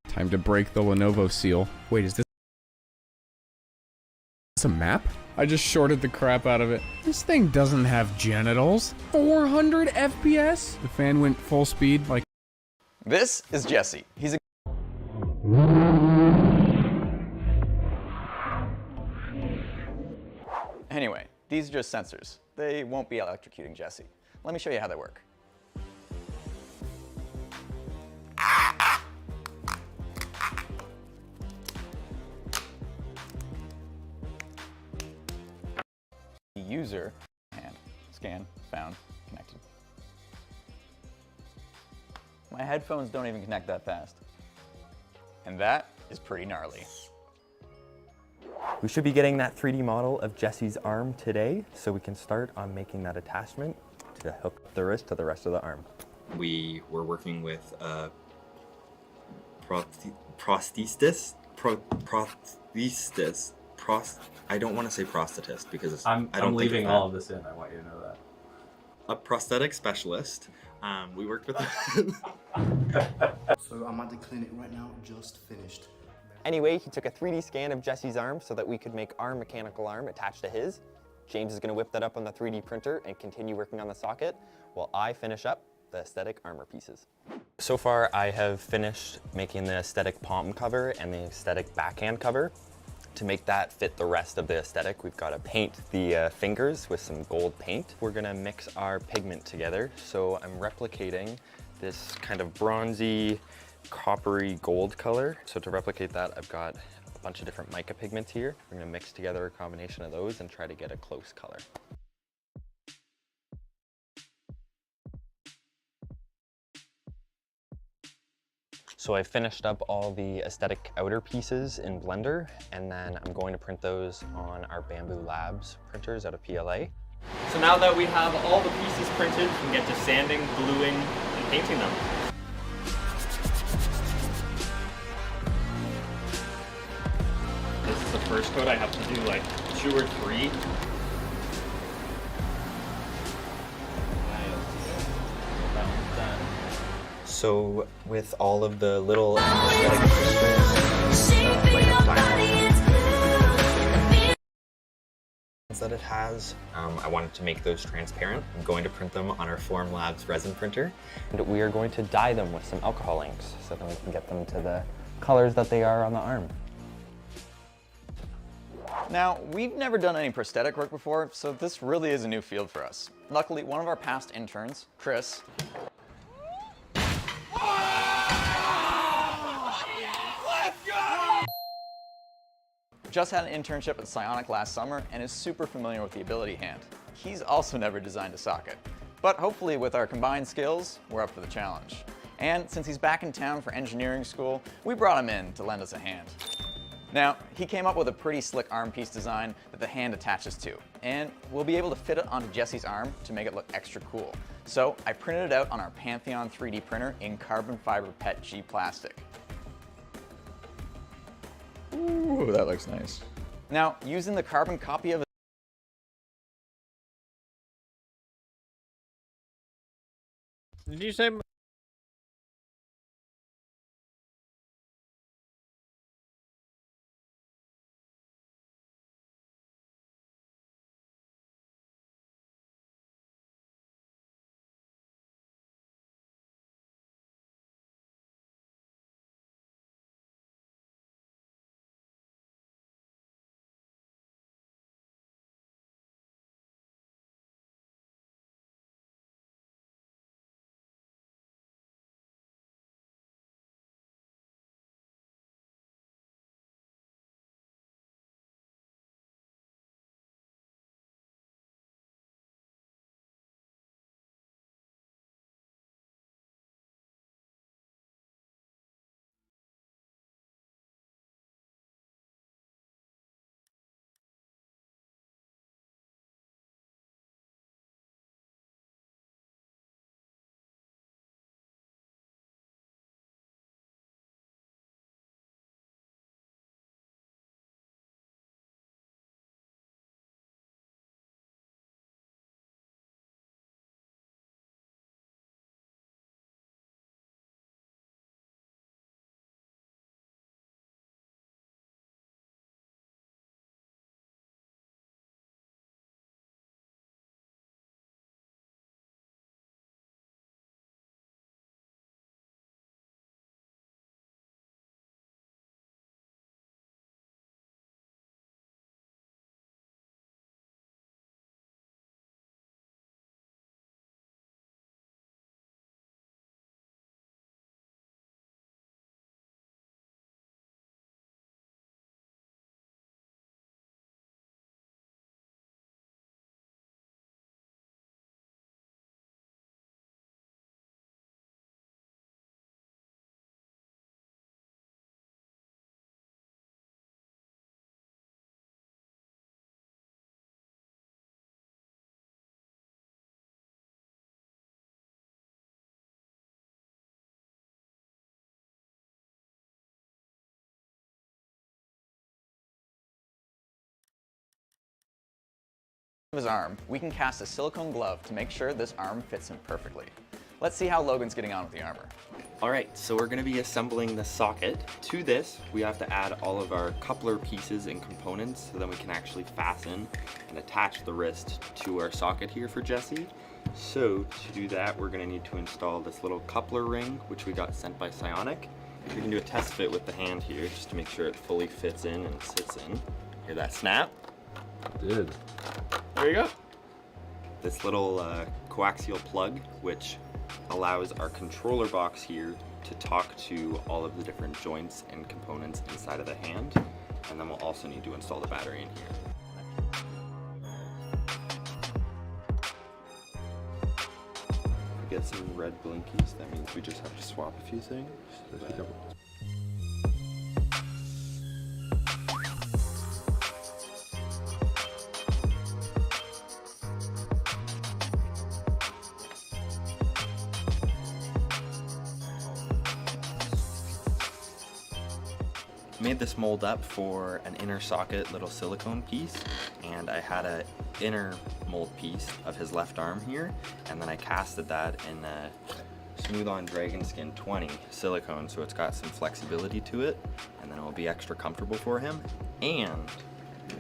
Time to break the Lenovo seal. Wait, is this a map? I just shorted the crap out of it. This thing doesn't have genitals. 400 FPS? The fan went full speed like... This is Jesse. He's a... Anyway, these are just sensors. They won't be electrocuting Jesse. Let me show you how they work. User, hand, scan, found, connected. My headphones don't even connect that fast. And that is pretty gnarly. We should be getting that 3D model of Jesse's arm today, so we can start on making that attachment to hook up the wrist to the rest of the arm. We were working with prosthesis. I don't want to say prosthetist because it's, I'm I don't think leaving it's all of this in. I want you to know that. A prosthetic specialist. We worked with. So I'm at the clinic right now, just finished. Anyway, he took a 3D scan of Jesse's arm so that we could make our mechanical arm attached to his. James is going to whip that up on the 3D printer and continue working on the socket while I finish up the aesthetic armor pieces. So far, I have finished making the aesthetic palm cover and the aesthetic backhand cover. To make that fit the rest of the aesthetic, we've got to paint the fingers with some gold paint. We're gonna mix our pigment together. So I'm replicating this kind of bronzy, coppery gold color. So to replicate that, I've got a bunch of different mica pigments here. We're gonna mix together a combination of those and try to get a close color. So I finished up all the aesthetic outer pieces in Blender, and then I'm going to print those on our Bamboo Labs printers out of PLA. So now that we have all the pieces printed, we can get to sanding, gluing, and painting them. This is the first coat. I have to do like 2 or 3. So with all of the little aesthetic that it has. I wanted to make those transparent. I'm going to print them on our Formlabs resin printer. And we are going to dye them with some alcohol inks so then we can get them to the colors that they are on the arm. Now, we've never done any prosthetic work before, so this really is a new field for us. Luckily, one of our past interns, Chris, just had an internship at Psionic last summer and is super familiar with the ability hand. He's also never designed a socket. But hopefully with our combined skills, we're up for the challenge. And since he's back in town for engineering school, we brought him in to lend us a hand. Now, he came up with a pretty slick arm piece design that the hand attaches to, and we'll be able to fit it onto Jesse's arm to make it look extra cool. So I printed it out on our Pantheon 3D printer in carbon fiber PET G plastic. Ooh, that looks nice. Now, using the carbon copy of Did you say? his arm, we can cast a silicone glove to make sure this arm fits him perfectly. Let's see how Logan's getting on with the armor. All right, so we're gonna be assembling the socket. To this, we have to add all of our coupler pieces and components so then we can actually fasten and attach the wrist to our socket here for Jesse. So to do that, we're gonna need to install this little coupler ring, which we got sent by Psionic. We can do a test fit with the hand here just to make sure it fully fits in and sits in. Hear that snap? It did. There you go. This little coaxial plug, which allows our controller box here to talk to all of the different joints and components inside of the hand. And then we'll also need to install the battery in here. We get some red blinkies, that means we just have to swap a few things. Made this mold up for an inner socket little silicone piece, and I had an inner mold piece of his left arm here, and then I casted that in a Smooth-On Dragon Skin 20 silicone, so it's got some flexibility to it, and then it will be extra comfortable for him. And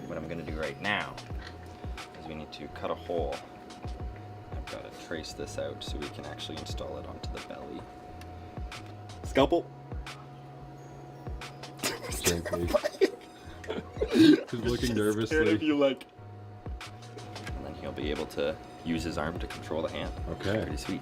what I'm gonna do right now we need to cut a hole. I've got to trace this out so we can actually install it onto the belly. Scalpel! He's looking nervously. You like. And then he'll be able to use his arm to control the hand. Okay. Pretty sweet.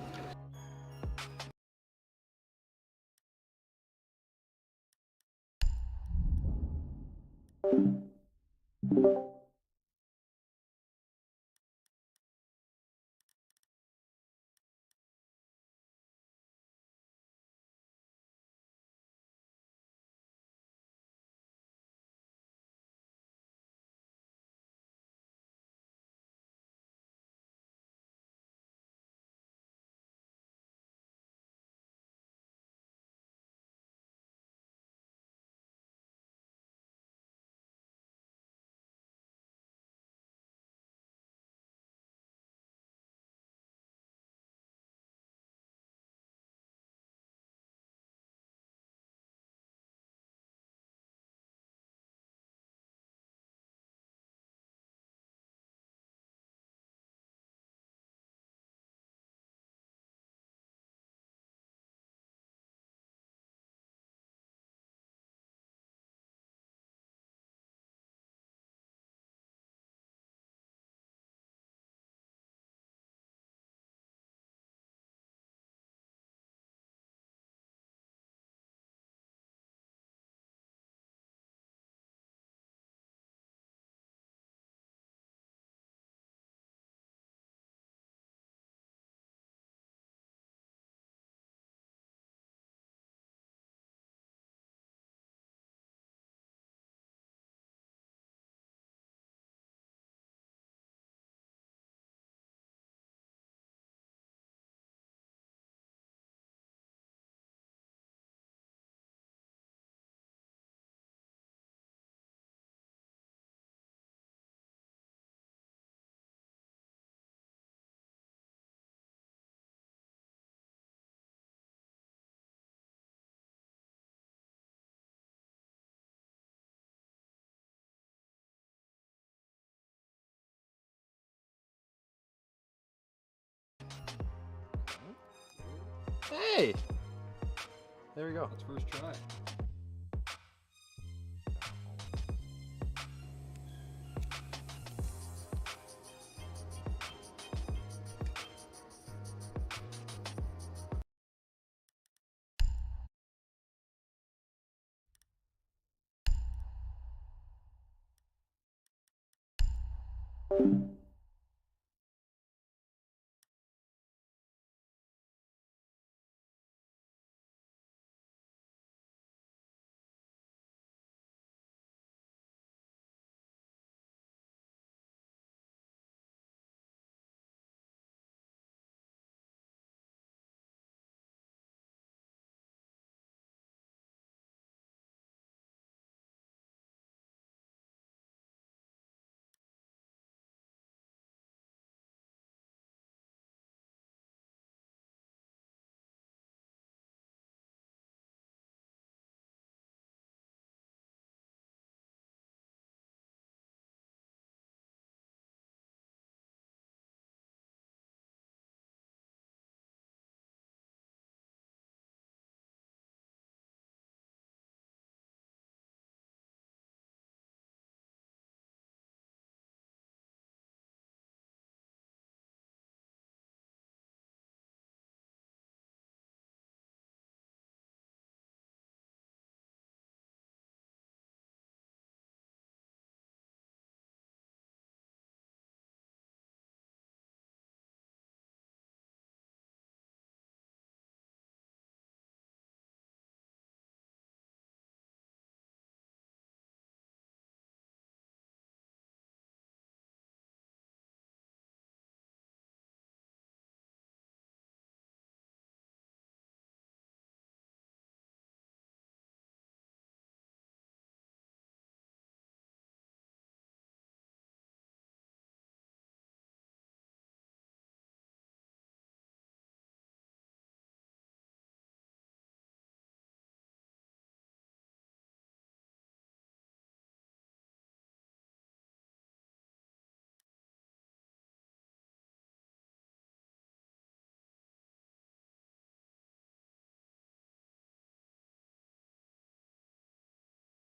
Hey! There we go. That's first try.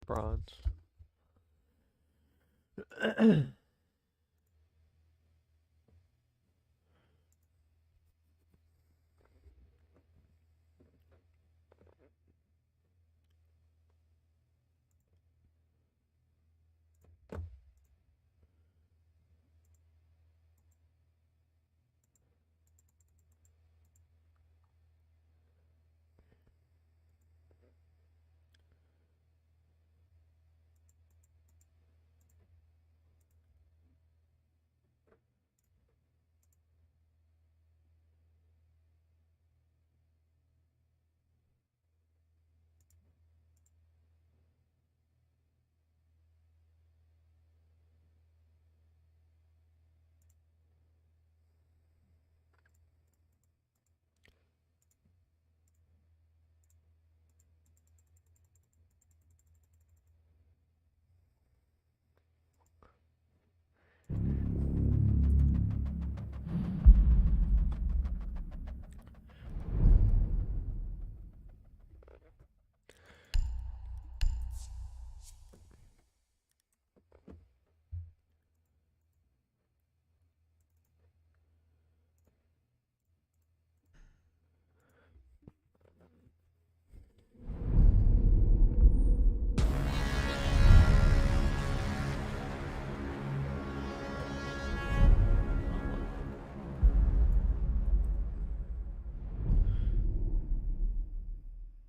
Bronze.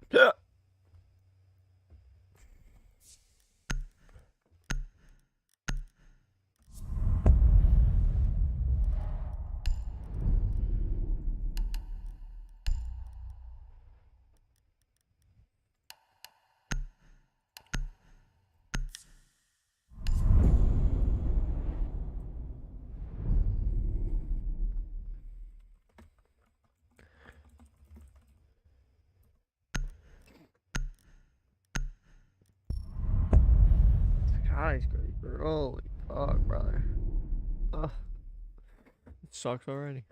Yeah. Skyscraper. Holy fuck, brother. Ugh. It sucks already.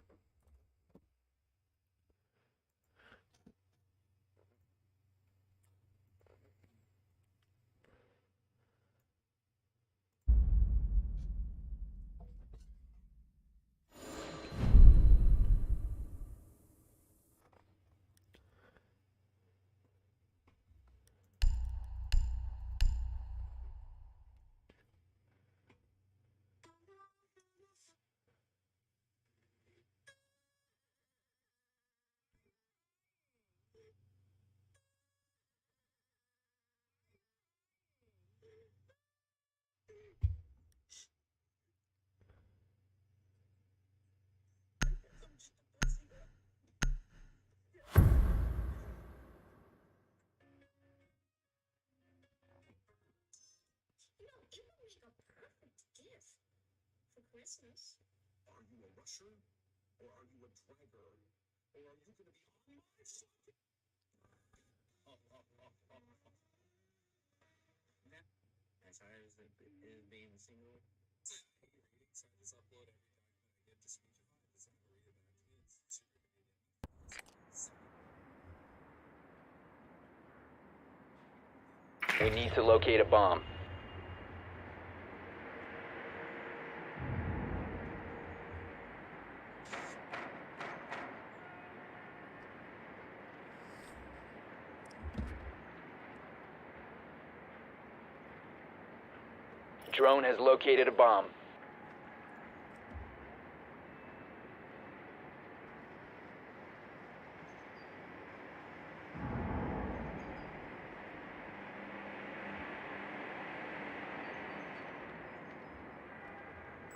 Christmas. Are you a rusher? Or are you a dragger? Or are you going to be on my side? As hard as it is being single. This upload every time I get to Speechify. This is Maria Backkids. We need to locate a bomb. Drone has located a bomb.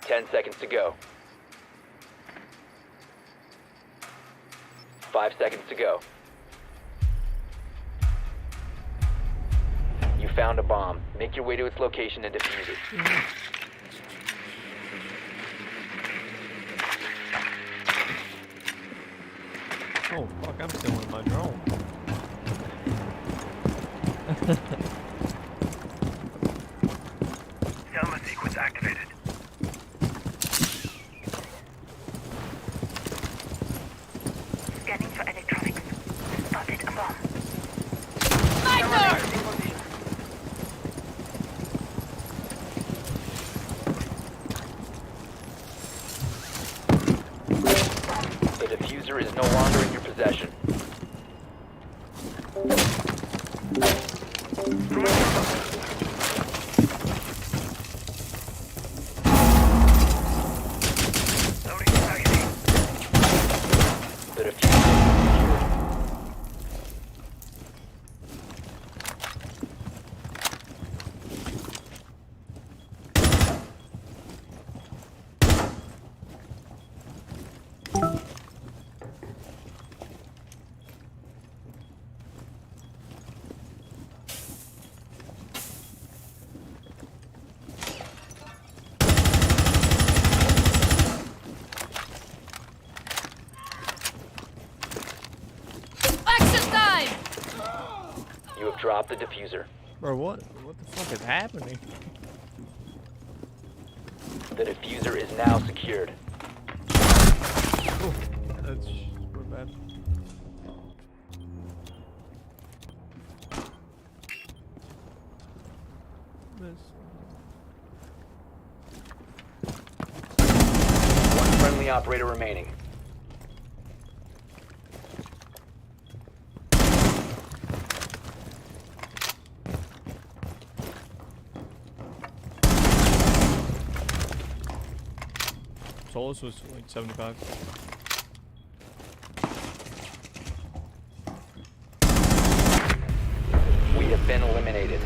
Ten seconds to go. 5 seconds to go. You found a bomb. Make your way to its location and defuse it. Oh fuck, I'm still in my drone. Gamma sequence activated. Scanning for electronics. Spotted a bomb. diffuser is no longer in your possession. The diffuser is secured. Action time! You have dropped the diffuser. Bro, what the fuck is happening? The diffuser is now secured. Oh, that's super bad. One friendly operator remaining. Solus was like 75. We have been eliminated.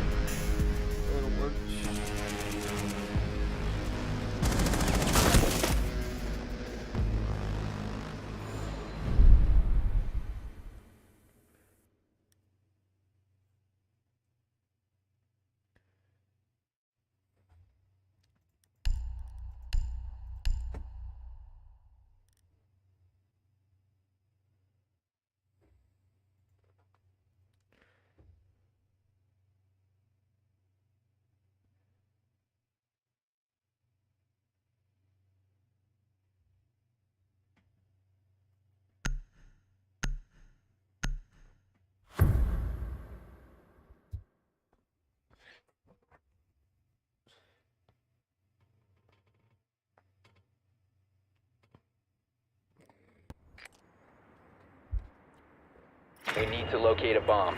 We need to locate a bomb.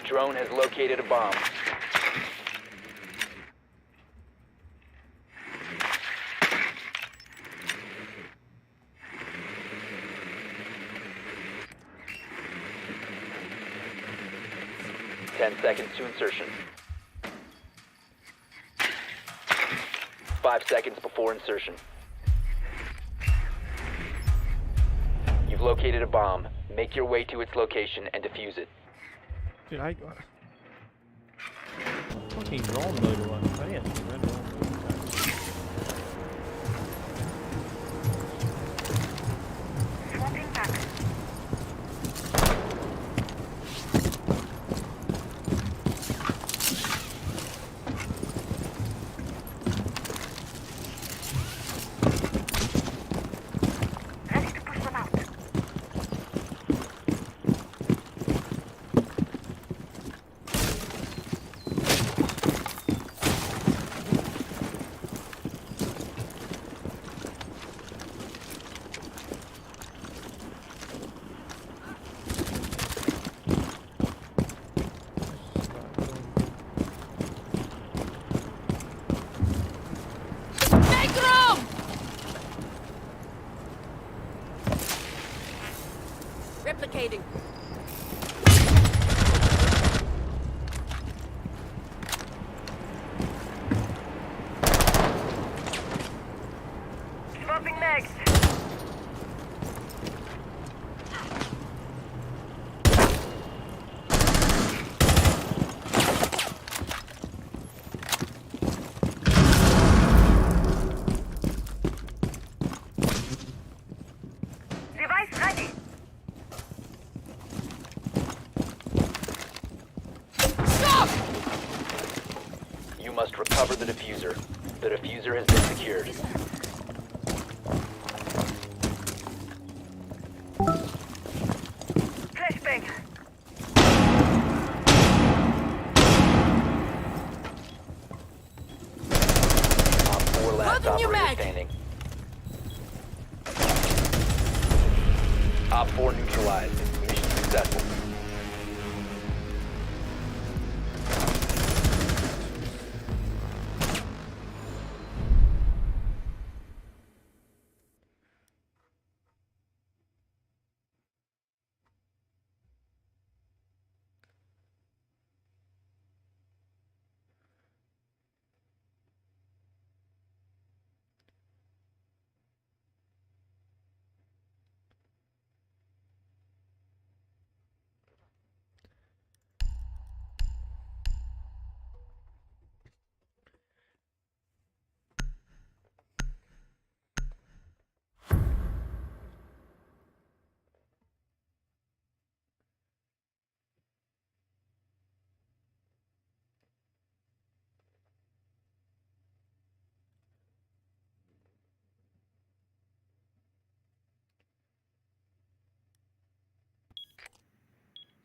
Drone has located a bomb. Seconds to insertion. 5 seconds before insertion. You've located a bomb. Make your way to its location and defuse it. Dude, I got fucking drone loader one. I didn't see red one. Swapping back. Replicating. Swapping mags. Device ready. Stop! You must recover the diffuser. The diffuser has been secured. Last operator standing. Op 4 neutralized. Mission successful.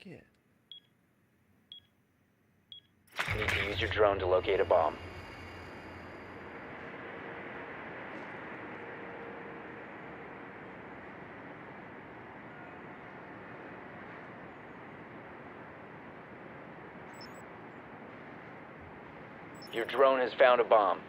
Get. Need to use your drone to locate a bomb. Your drone has found a bomb.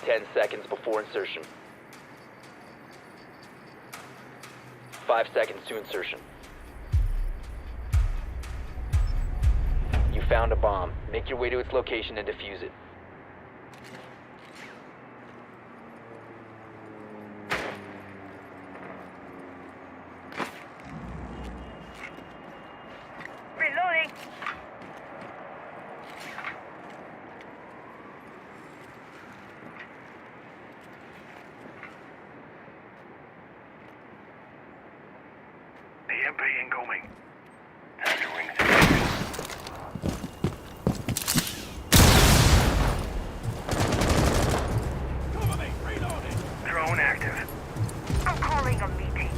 Ten seconds before insertion. 5 seconds to insertion. You found a bomb. Make your way to its location and defuse it. Reloading. EMP incoming. Drone active. I'm calling a meeting.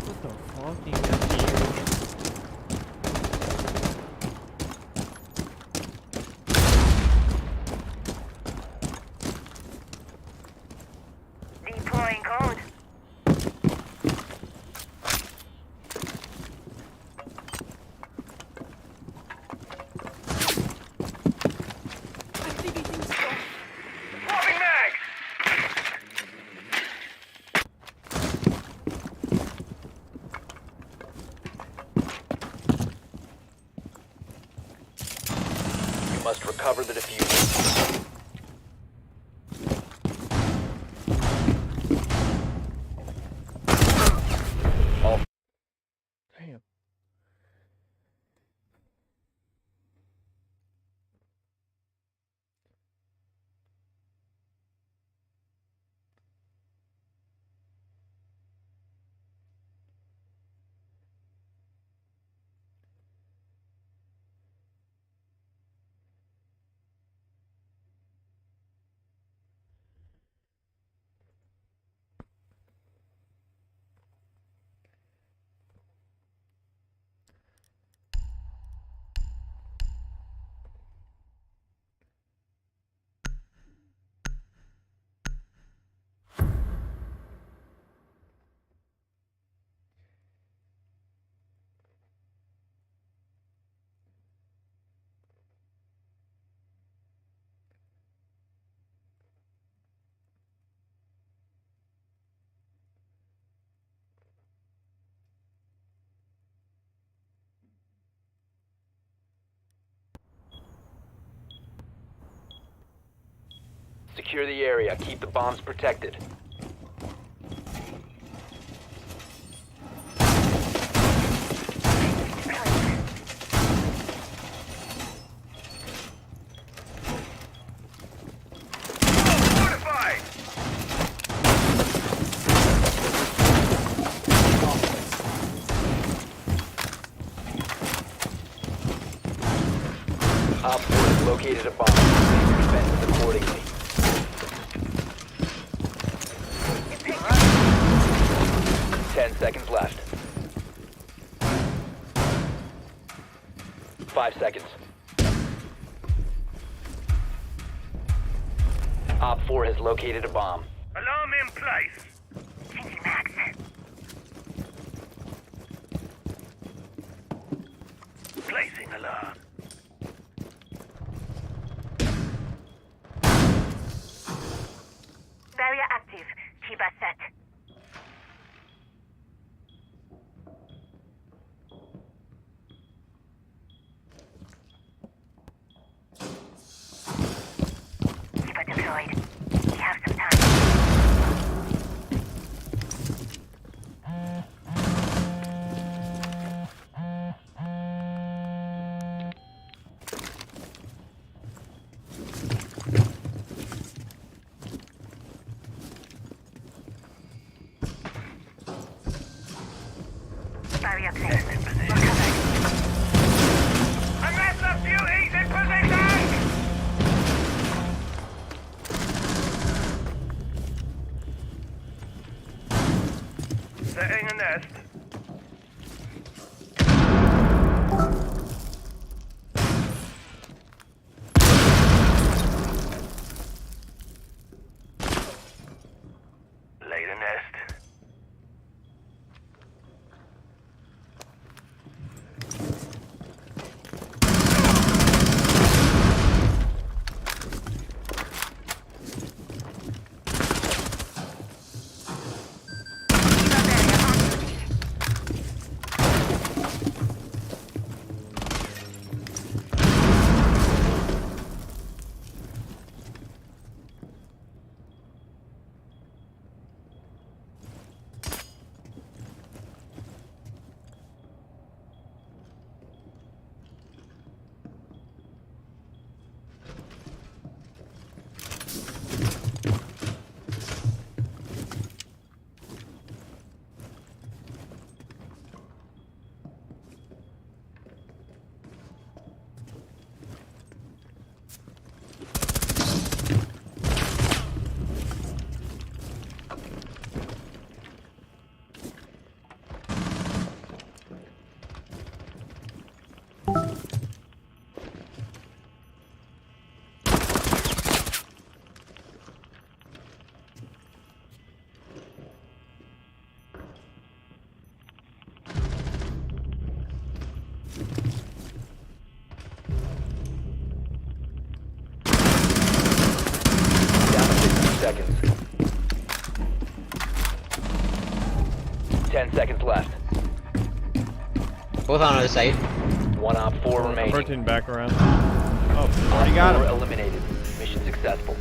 What the fuck? You got here? Deploying code. Swapping mags! You must recover the diffuser. All Damn. Secure the area. Keep the bombs protected. located a bomb. Make your defenses accordingly. Ten seconds left. 5 seconds. Op 4 has located a bomb. Alarm in place. Changing max. Placing alarm. Barrier active. Chiba set. Chiba deployed. We have some time. Barrier placed. We're covered. A mass of beauties in position! Setting a nest. Laid a nest. Down to 15 seconds. 10 seconds left. Both on the other side. One Op 4 remaining. 14 back around. Oh, already got Op 4 him. eliminated. Mission successful.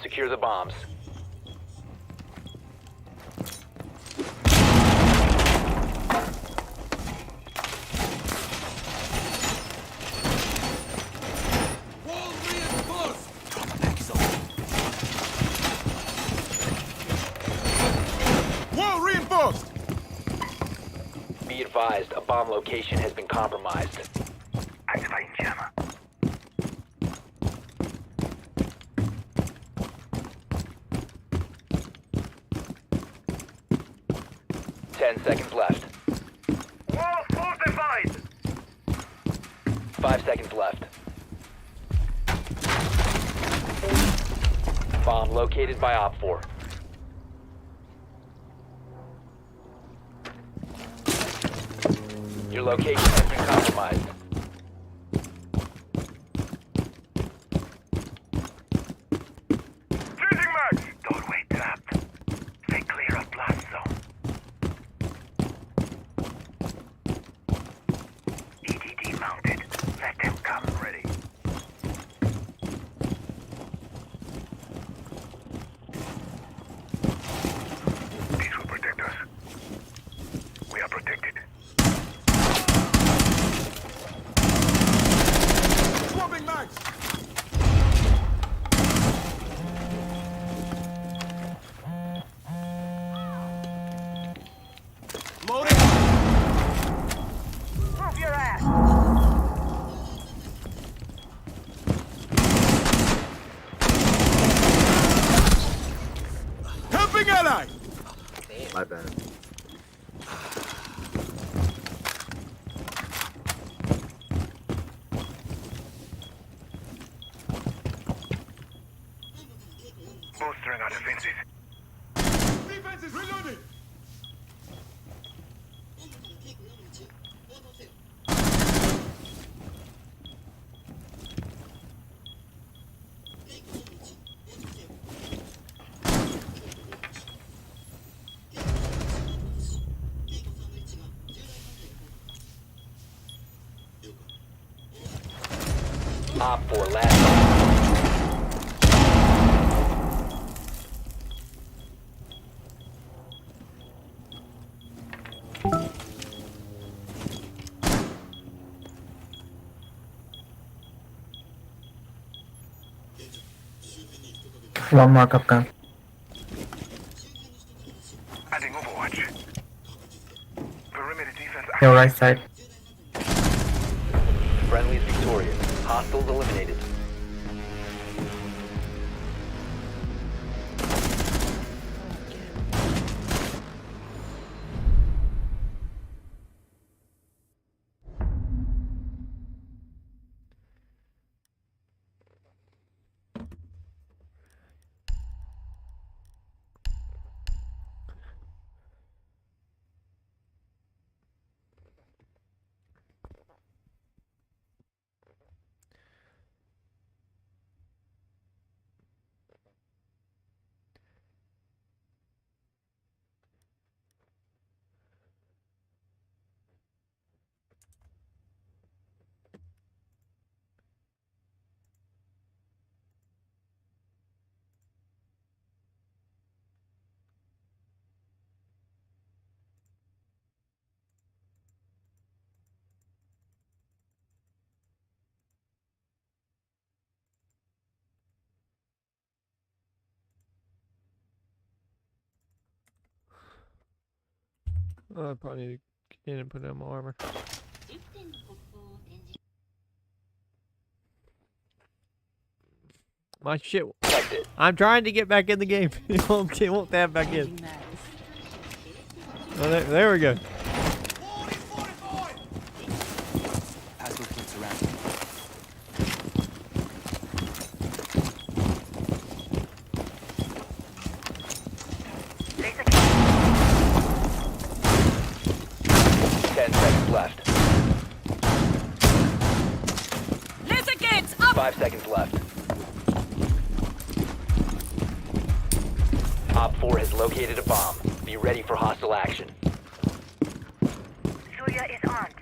Secure the bombs. Wall reinforced! Be advised, a bomb location has been compromised. Activating jammer. Ten seconds left. Wall fortified! 5 seconds left. Bomb located by Op 4. Your location has been compromised. Losing mags! Doorway trapped. Stay clear of blast zone. EDD mounted. Let them come. Ready. These will protect us. We are protected. Swapping mags! Loading! Move your ass! Helping ally! My bad. Bolstering our defenses. Defenses reloading! Op 4 last. One more Capcan. Adding Overwatch. Perimeter defense. Your right side. Friendly is victorious. Hostiles eliminated. I probably need to get in and put on my armor. My shit. I'm trying to get back in the game. It won't tab back in. Oh, there we go. Left. 5 seconds left. Op 4 has located a bomb. Be ready for hostile action. Surya is armed.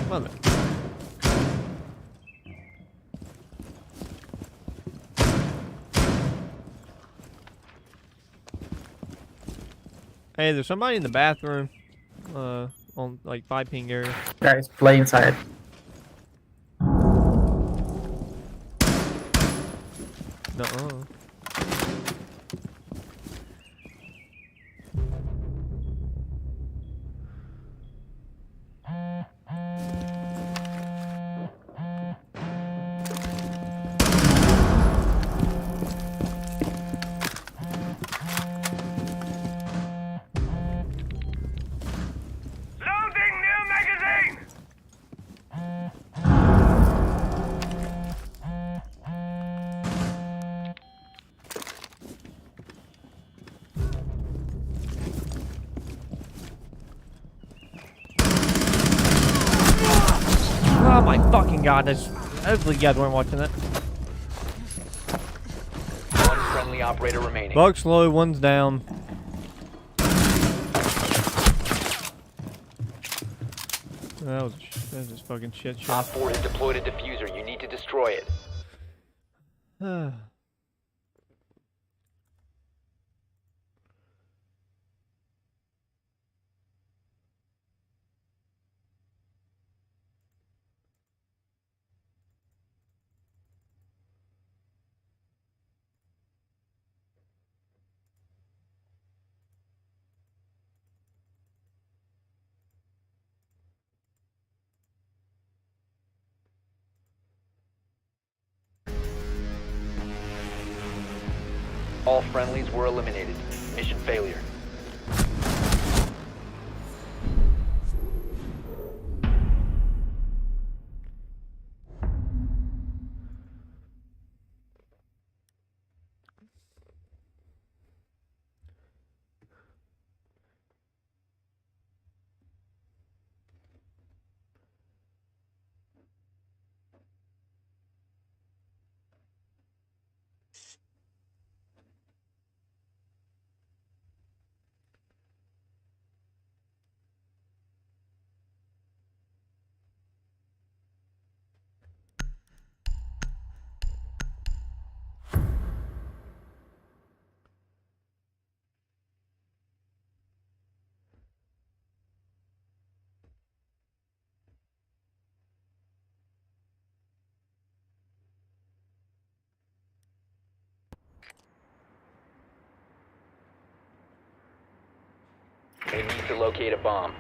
Mother. Hey, there's somebody in the bathroom, on like 5 ping area. Guys, play inside. Nuh-uh. fucking god, hopefully you guys weren't watching that. One friendly operator remaining. Buck's low, one's down. That was just fucking shit show. Op 4 has deployed a diffuser. You need to destroy it. All friendlies were eliminated. Mission failure. We need to locate a bomb.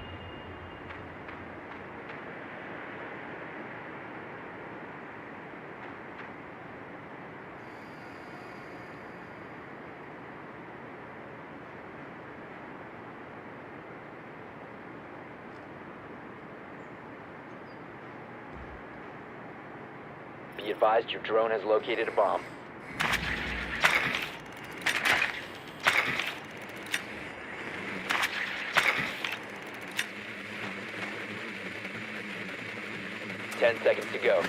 Be advised, your drone has located a bomb. 10 seconds to go.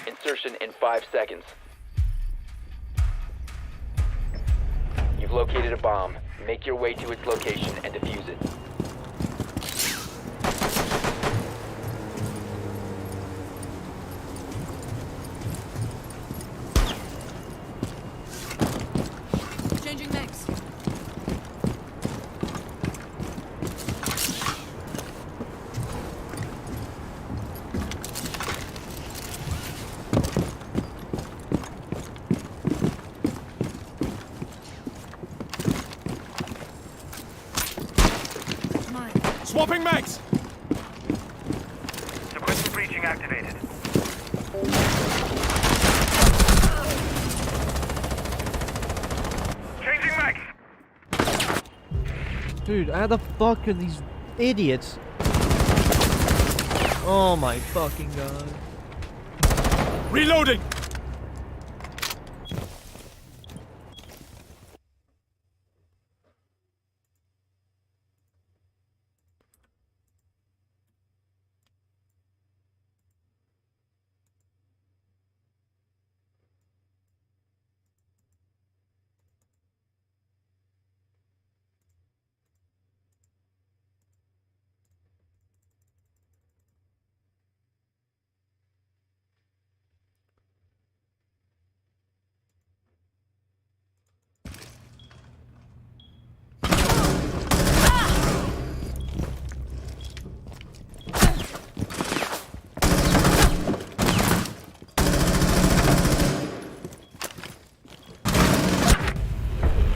Insertion in 5 seconds. You've located a bomb. Make your way to its location and defuse it. Changing mags. Swapping mags! Sequential breaching activated. Changing mags! Dude, how the fuck are these idiots? Oh my fucking god. Reloading!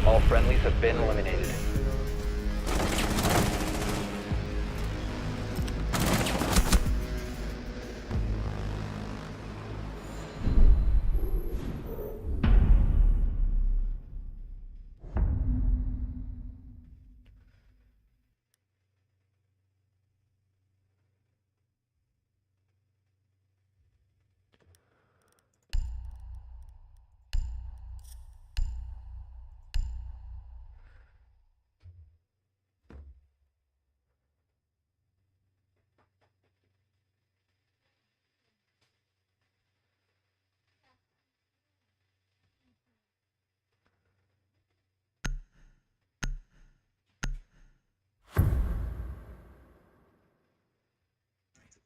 All friendlies have been eliminated.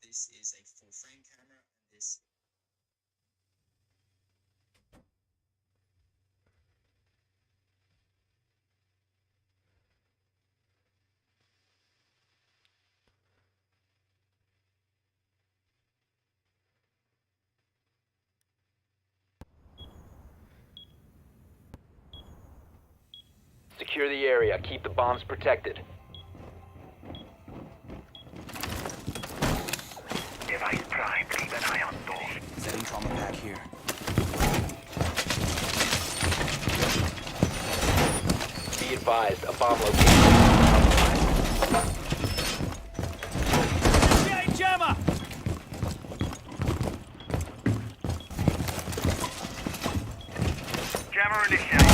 this is a full frame camera, and this Secure the area. Keep the bombs protected. Device prime. Keep an eye on door. Setting trauma pack here. Be advised, a bomb location. Jammer! Jammer initiated.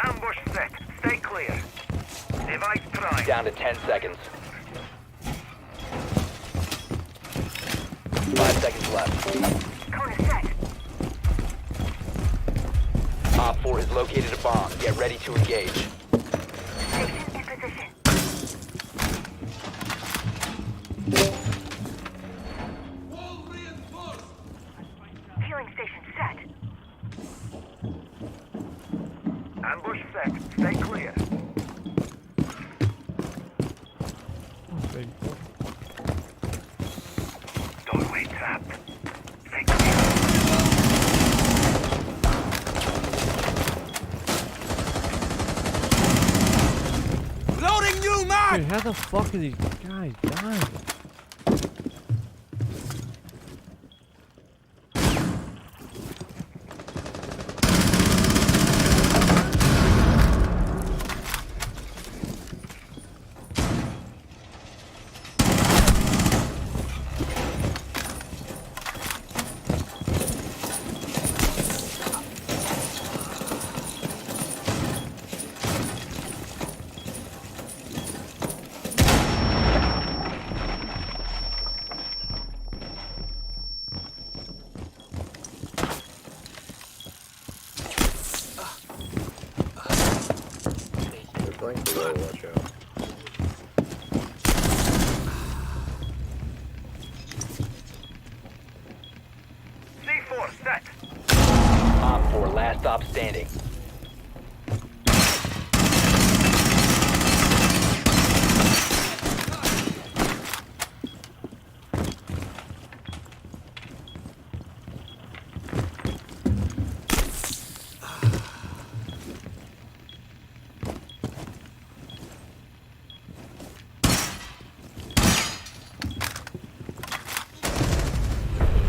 Ambush set. Stay clear. Device prime. Down to 10 seconds. 5 seconds left. Corner set. Op 4 has located a bomb. Get ready to engage. Station in position. Healing station set. Ambush set. Stay clear. Doorway trapped. Stay clear. Loading new mag! Dude, how the fuck are these guys dying? Watch out. C4 set. Op 4, last stop standing.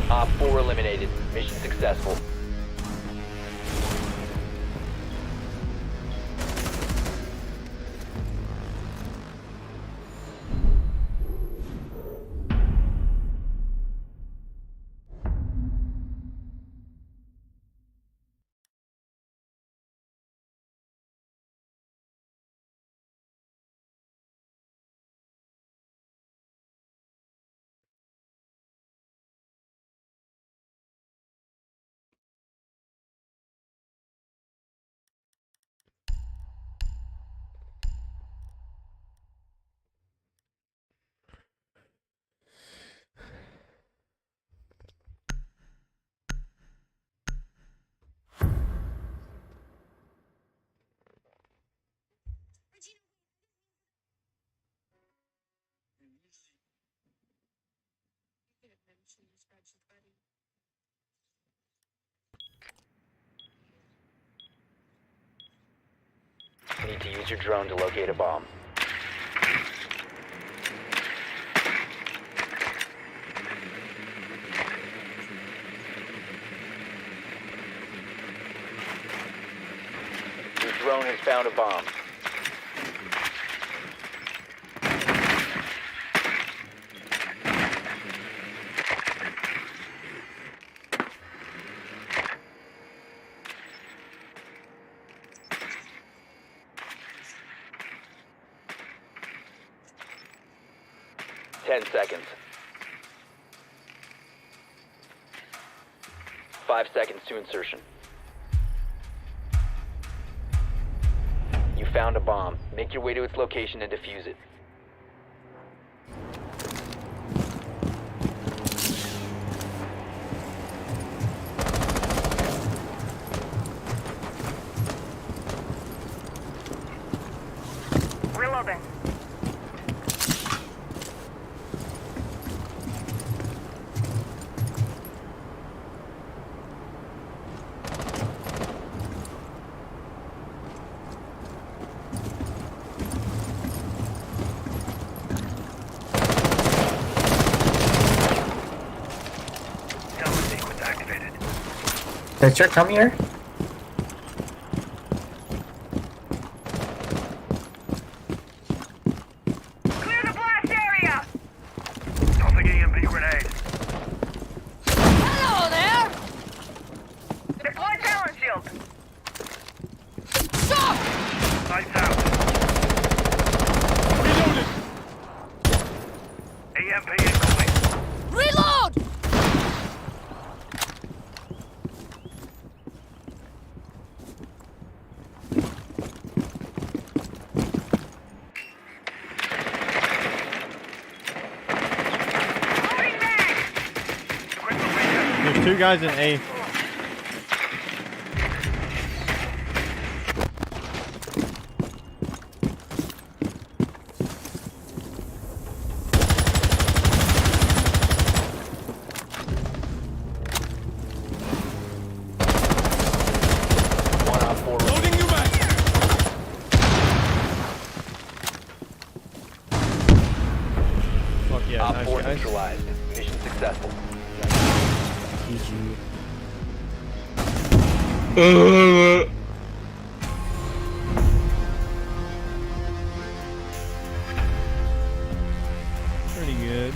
Op 4 eliminated. Mission successful. You need to use your drone to locate a bomb. Your drone has found a bomb. Ten seconds. 5 seconds to insertion. You found a bomb. Make your way to its location and defuse it. Victor, come here. Clear the blast area! Tossing EMP grenade. Hello there! Deploy talent shield. Stop! Lights out. Reloaded! EMP incoming. Reload! There's two guys in A. One out 4. Loading you back! Fuck yeah, Op nice 4 guys. neutralized. Mission successful. Pretty good.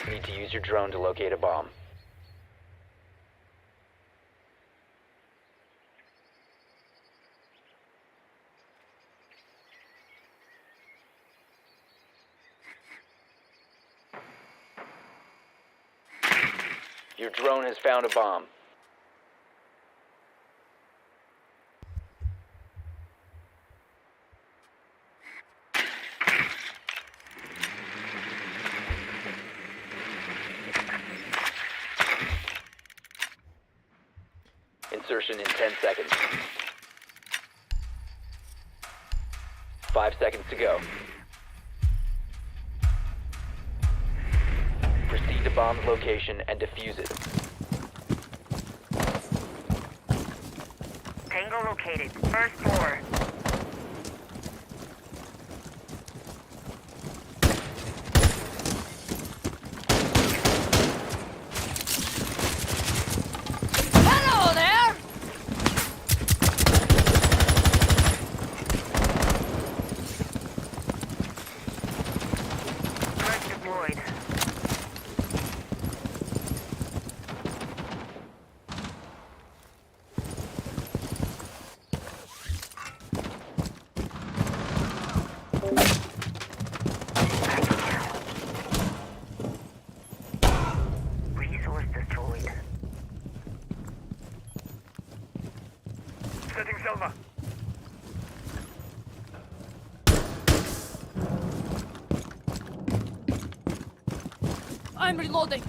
Need to use your drone to locate a bomb. Your drone has found a bomb. Insertion in 10 seconds. 5 seconds to go. Proceed to bomb's location and defuse it. Tango located. First floor. Hello there! First deployed. Resource destroyed. Setting Selma. I'm reloading.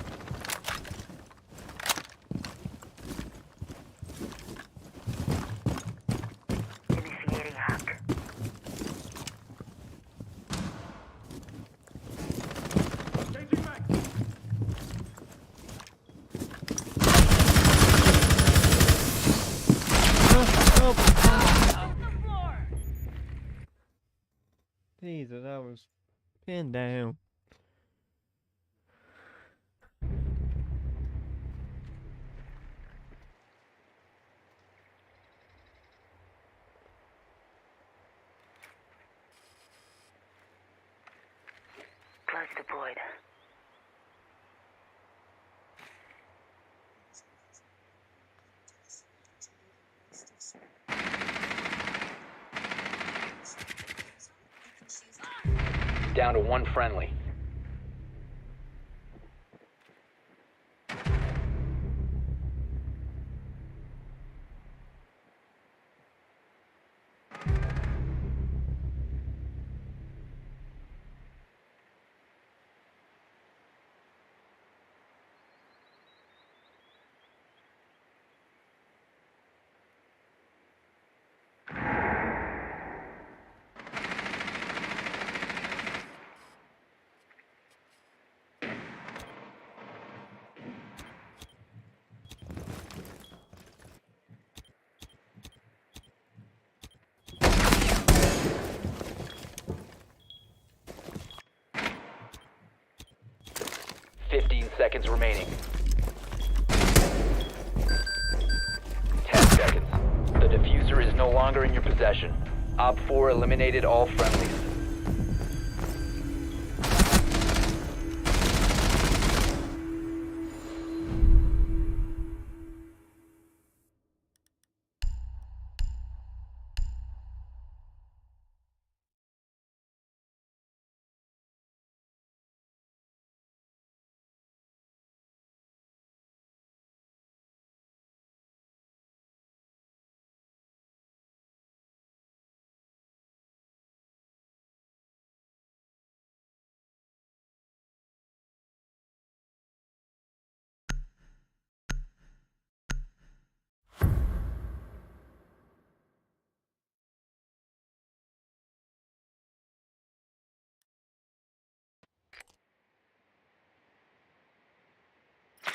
Initiating hack. Changing back. Jesus, I was pinned down. Clutch deployed. Down to one friendly. Seconds remaining. 10 seconds. The diffuser is no longer in your possession. Op 4 eliminated all friendlies.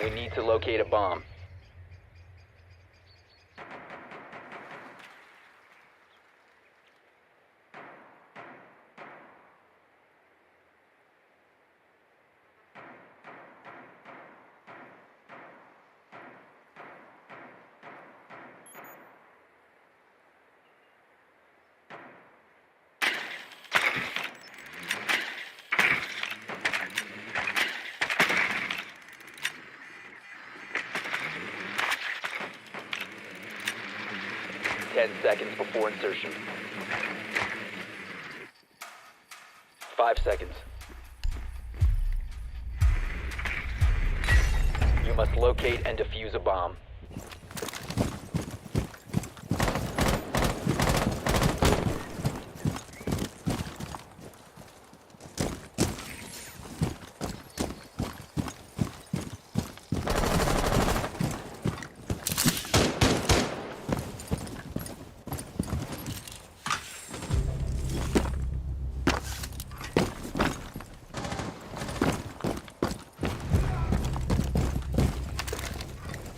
We need to locate a bomb. 10 seconds before insertion. 5 seconds. You must locate and defuse a bomb.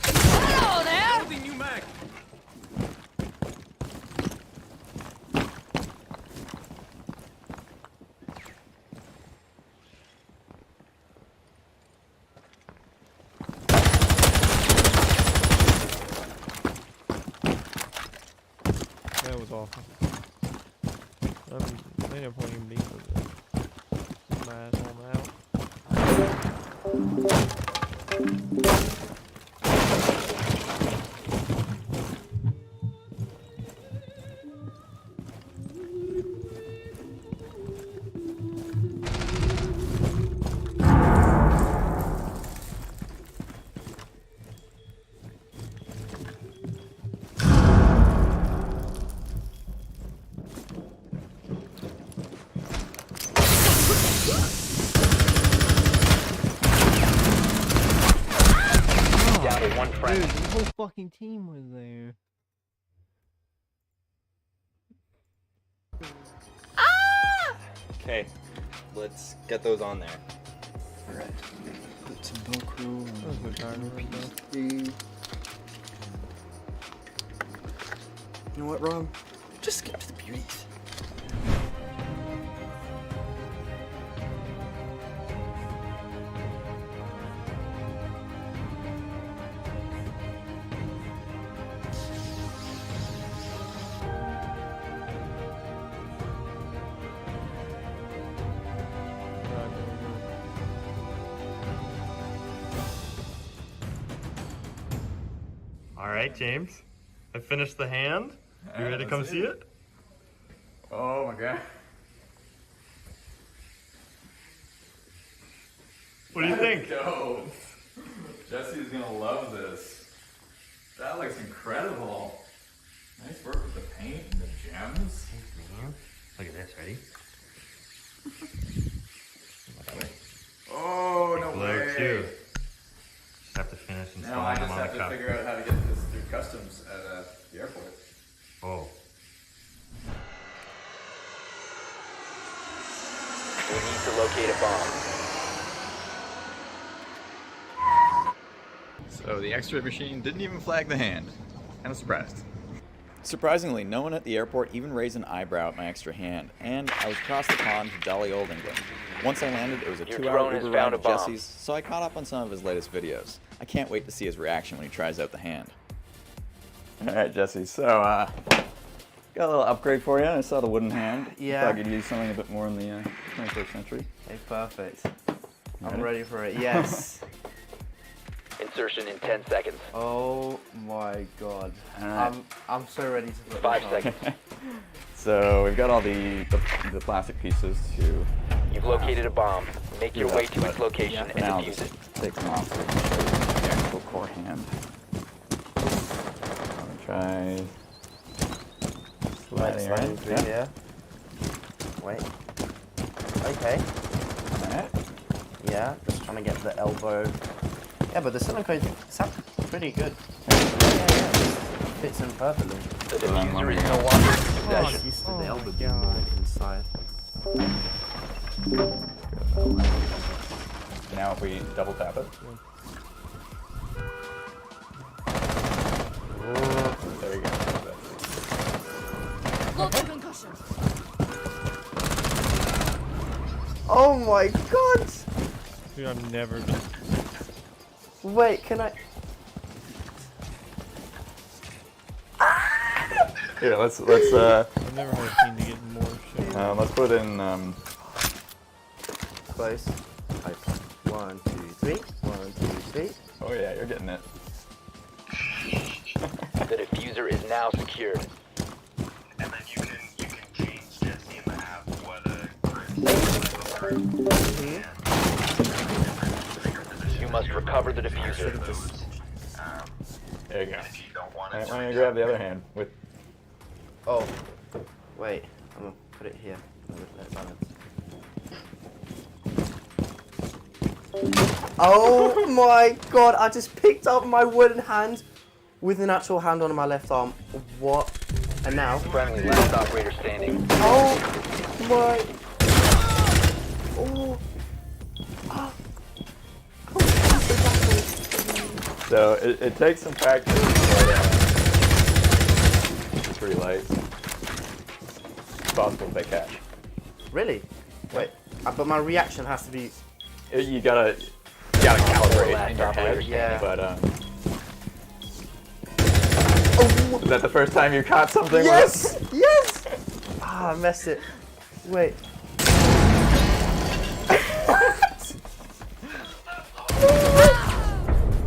Hello there! Loading new mag. That was awful. They didn't play him deep with it. Mad on out. Down to one friend. Dude, the whole fucking team was there. Okay, let's get those on there. Alright. Put some Velcro That was a good time right there. You know what, Rob? Just skip to the beauties. All right, James. I finished the hand. You ready to come see it? Oh my god. What do you think? Dope. Jesse's gonna love this. That looks incredible. Nice work with the paint and the gems. Thanks, man. Look at this. Ready? Oh, no Blue way. too. Just have to finish Now installing I them just on have the to cup. figure out how to get this through customs at the airport. Oh. We need to locate a bomb. So the X-ray machine didn't even flag the hand. Kind of surprised. Surprisingly, no one at the airport even raised an eyebrow at my extra hand, and I was across the pond to Dolly Old England. Once I landed, it was a Your 2-hour drone has Uber ride found to a bomb. Jesse's, so I caught up on some of his latest videos. I can't wait to see his reaction when he tries out the hand. Alright, Jesse, so, got a little upgrade for you. I saw the wooden hand. Yeah. Thought I could use something a bit more in the 21st century. Okay, perfect. I'm Ready? ready for it, yes. Insertion in 10 seconds. Oh my god. Alright. I'm so ready to put 5 this on. seconds. So we've got all the plastic pieces to... You've located a bomb. Make your way to its location For and now, defuse it. just take them off so we can show you the actual core hand. I'm gonna try sliding Sliding right. through here. Wait. Okay. Alright. Yeah, just trying to get the elbow. Yeah, but the silicone sounds pretty good. Fits in perfectly. The diffuser is no longer in I'm possession. used to the elbow being more inside. Now if we double tap it. There you go. Load the concussion. Oh my god! Dude, I've never been. Wait, can I? Here, let's I've never heard a team to get more shit. let's put in Close. Like 1, 2, 3. 1, 2, 3. oh yeah, you're getting it. The diffuser is now secured. You must recover the diffuser. There you go. Alright, I'm gonna grab the other hand with. Oh, wait. I'm gonna put it here. Let it balance. Oh my god! I just picked up my wooden hand with an actual hand on my left arm. What? And now? Friendly, last operator standing. Oh my. Oh. So it takes some practice, but it's pretty light. It's possible they catch. Really? Wait. But my reaction has to be. You gotta calibrate in your head. Yeah. But is that the first time you caught something? Yes! Yes! Ah, I messed it. Wait.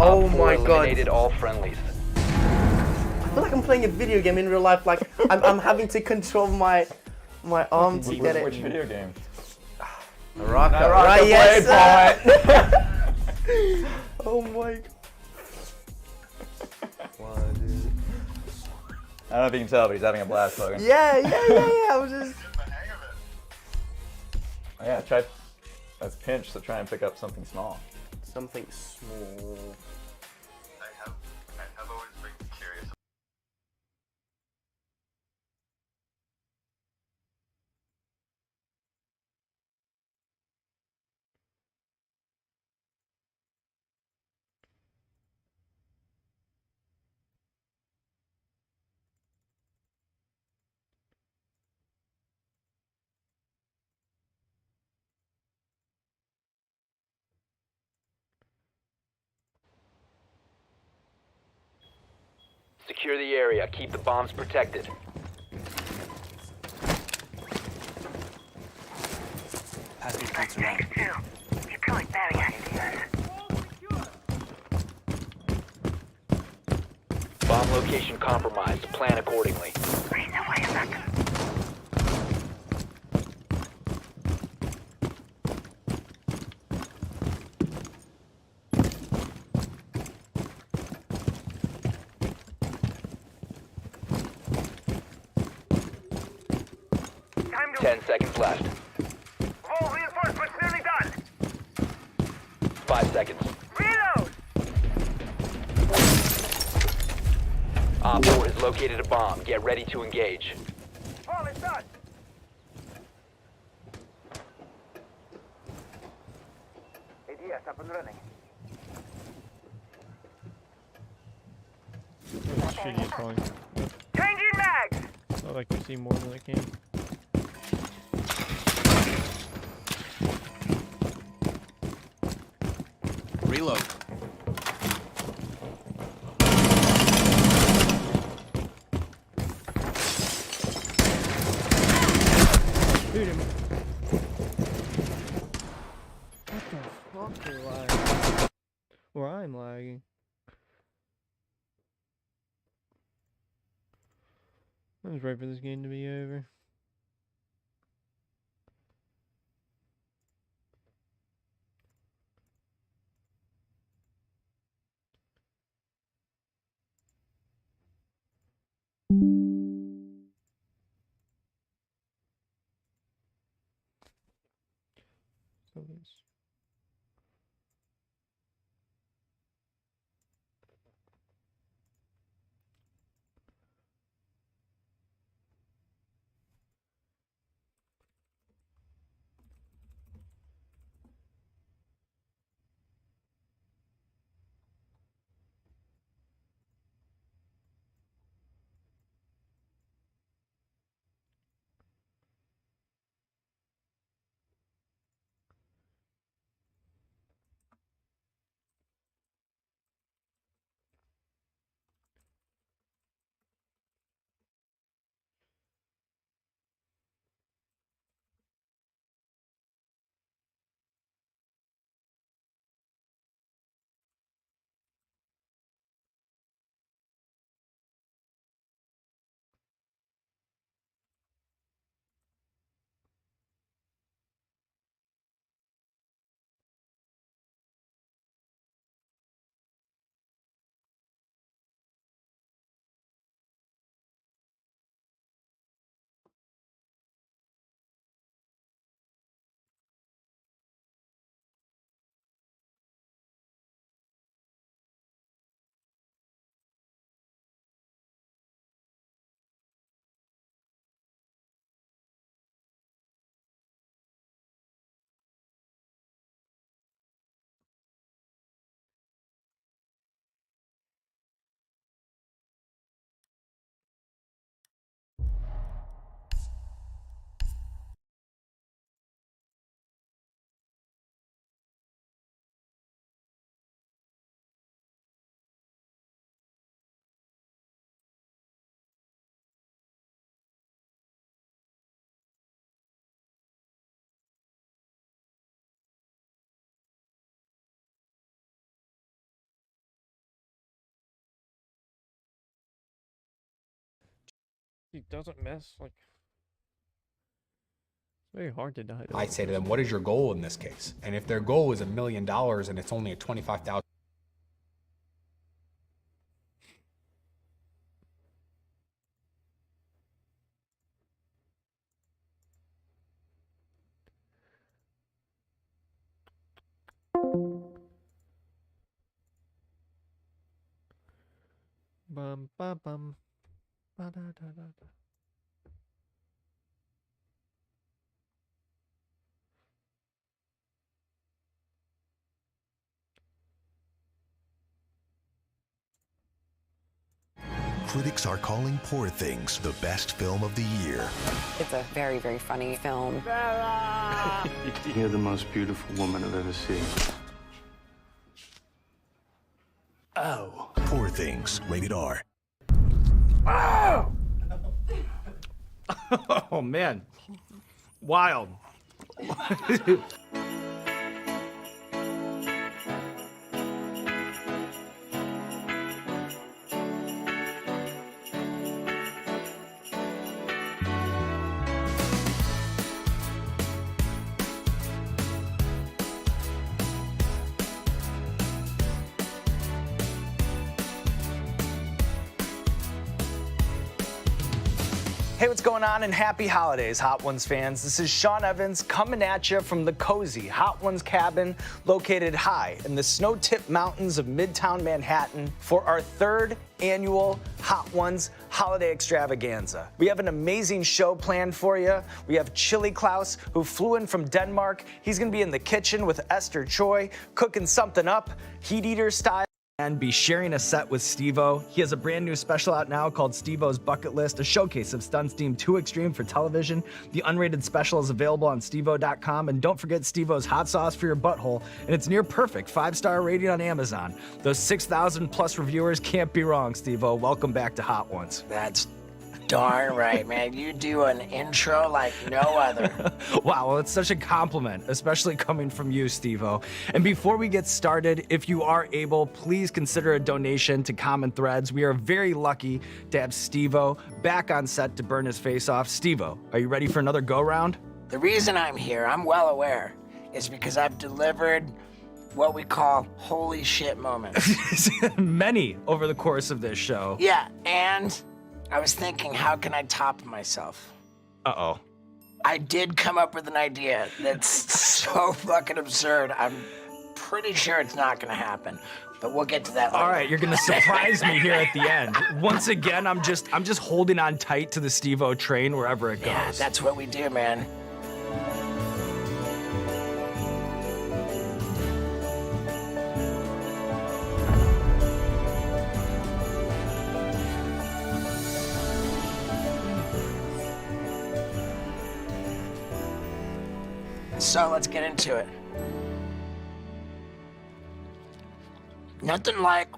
Oh my god. Eliminated all friendlies. I feel like I'm playing a video game in real life. Like I'm having to control my arm to get it. Which video game? Naraka. Naraka, Right, yes. Blade Oh my god. I don't know if you can tell, but he's having a blast, Logan. Yeah. I was just. Oh, yeah, try. That's pinch, so try and pick up something small. Something small. I've always been curious. Secure the area. Keep the bombs protected. Pass these boots around. Deploying barrier. Bomb location compromised. Plan accordingly. Time to 10 seconds left. Wall reinforcements nearly done. 5 seconds. Reload. Op 4 has located a bomb. Get ready to engage. Wall is done. ADS up and running. This shitty is calling. Changing mags. Thought I could see more than I can. Reload. Shoot him. What the fuck? They're lagging. Or I'm lagging. I was ready for this game to be over. So this. He doesn't miss. Like, it's very hard to die. I say to them, what is your goal in this case? And if their goal is $1 million and it's only a 25,000. Bum bum bum. Ba da da da da. Critics are calling Poor Things the best film of the year. It's a very, very funny film. You're the most beautiful woman I've ever seen. Oh. Poor Things, rated R. Oh! Oh man, wild. Hey, what's going on, and happy holidays, Hot Ones fans. This is Sean Evans coming at you from the cozy Hot Ones cabin located high in the snow-tipped mountains of Midtown Manhattan for our third annual Hot Ones holiday extravaganza. We have an amazing show planned for you. We have Chili Klaus, who flew in from Denmark. He's gonna be in the kitchen with Esther Choi, cooking something up, Heat Eater style, and be sharing a set with Steve-O. He has a brand new special out now called Steve-O's Bucket List, a showcase of Stunts Team 2 Extreme for television. The unrated special is available on steveo.com, and don't forget Steve-O's hot sauce for your butthole, and it's near perfect 5-star rating on Amazon. Those 6,000 plus reviewers can't be wrong, Steve-O. Welcome back to Hot Ones. That's darn right, man. You do an intro like no other. Wow, well, it's such a compliment, especially coming from you, Steve-O. And before we get started, if you are able, please consider a donation to Common Threads. We are very lucky to have Steve-O back on set to burn his face off. Steve-O, are you ready for another go-round? The reason I'm here, I'm well aware, is because I've delivered what we call holy shit moments. Many over the course of this show. Yeah, and I was thinking, how can I top myself? Uh-oh. I did come up with an idea that's so fucking absurd. I'm pretty sure it's not gonna happen, but we'll get to that later. All right, you're gonna surprise me here at the end. Once again, I'm just holding on tight to the Steve-O train wherever it goes. Yeah, that's what we do, man. So let's get into it. Nothing like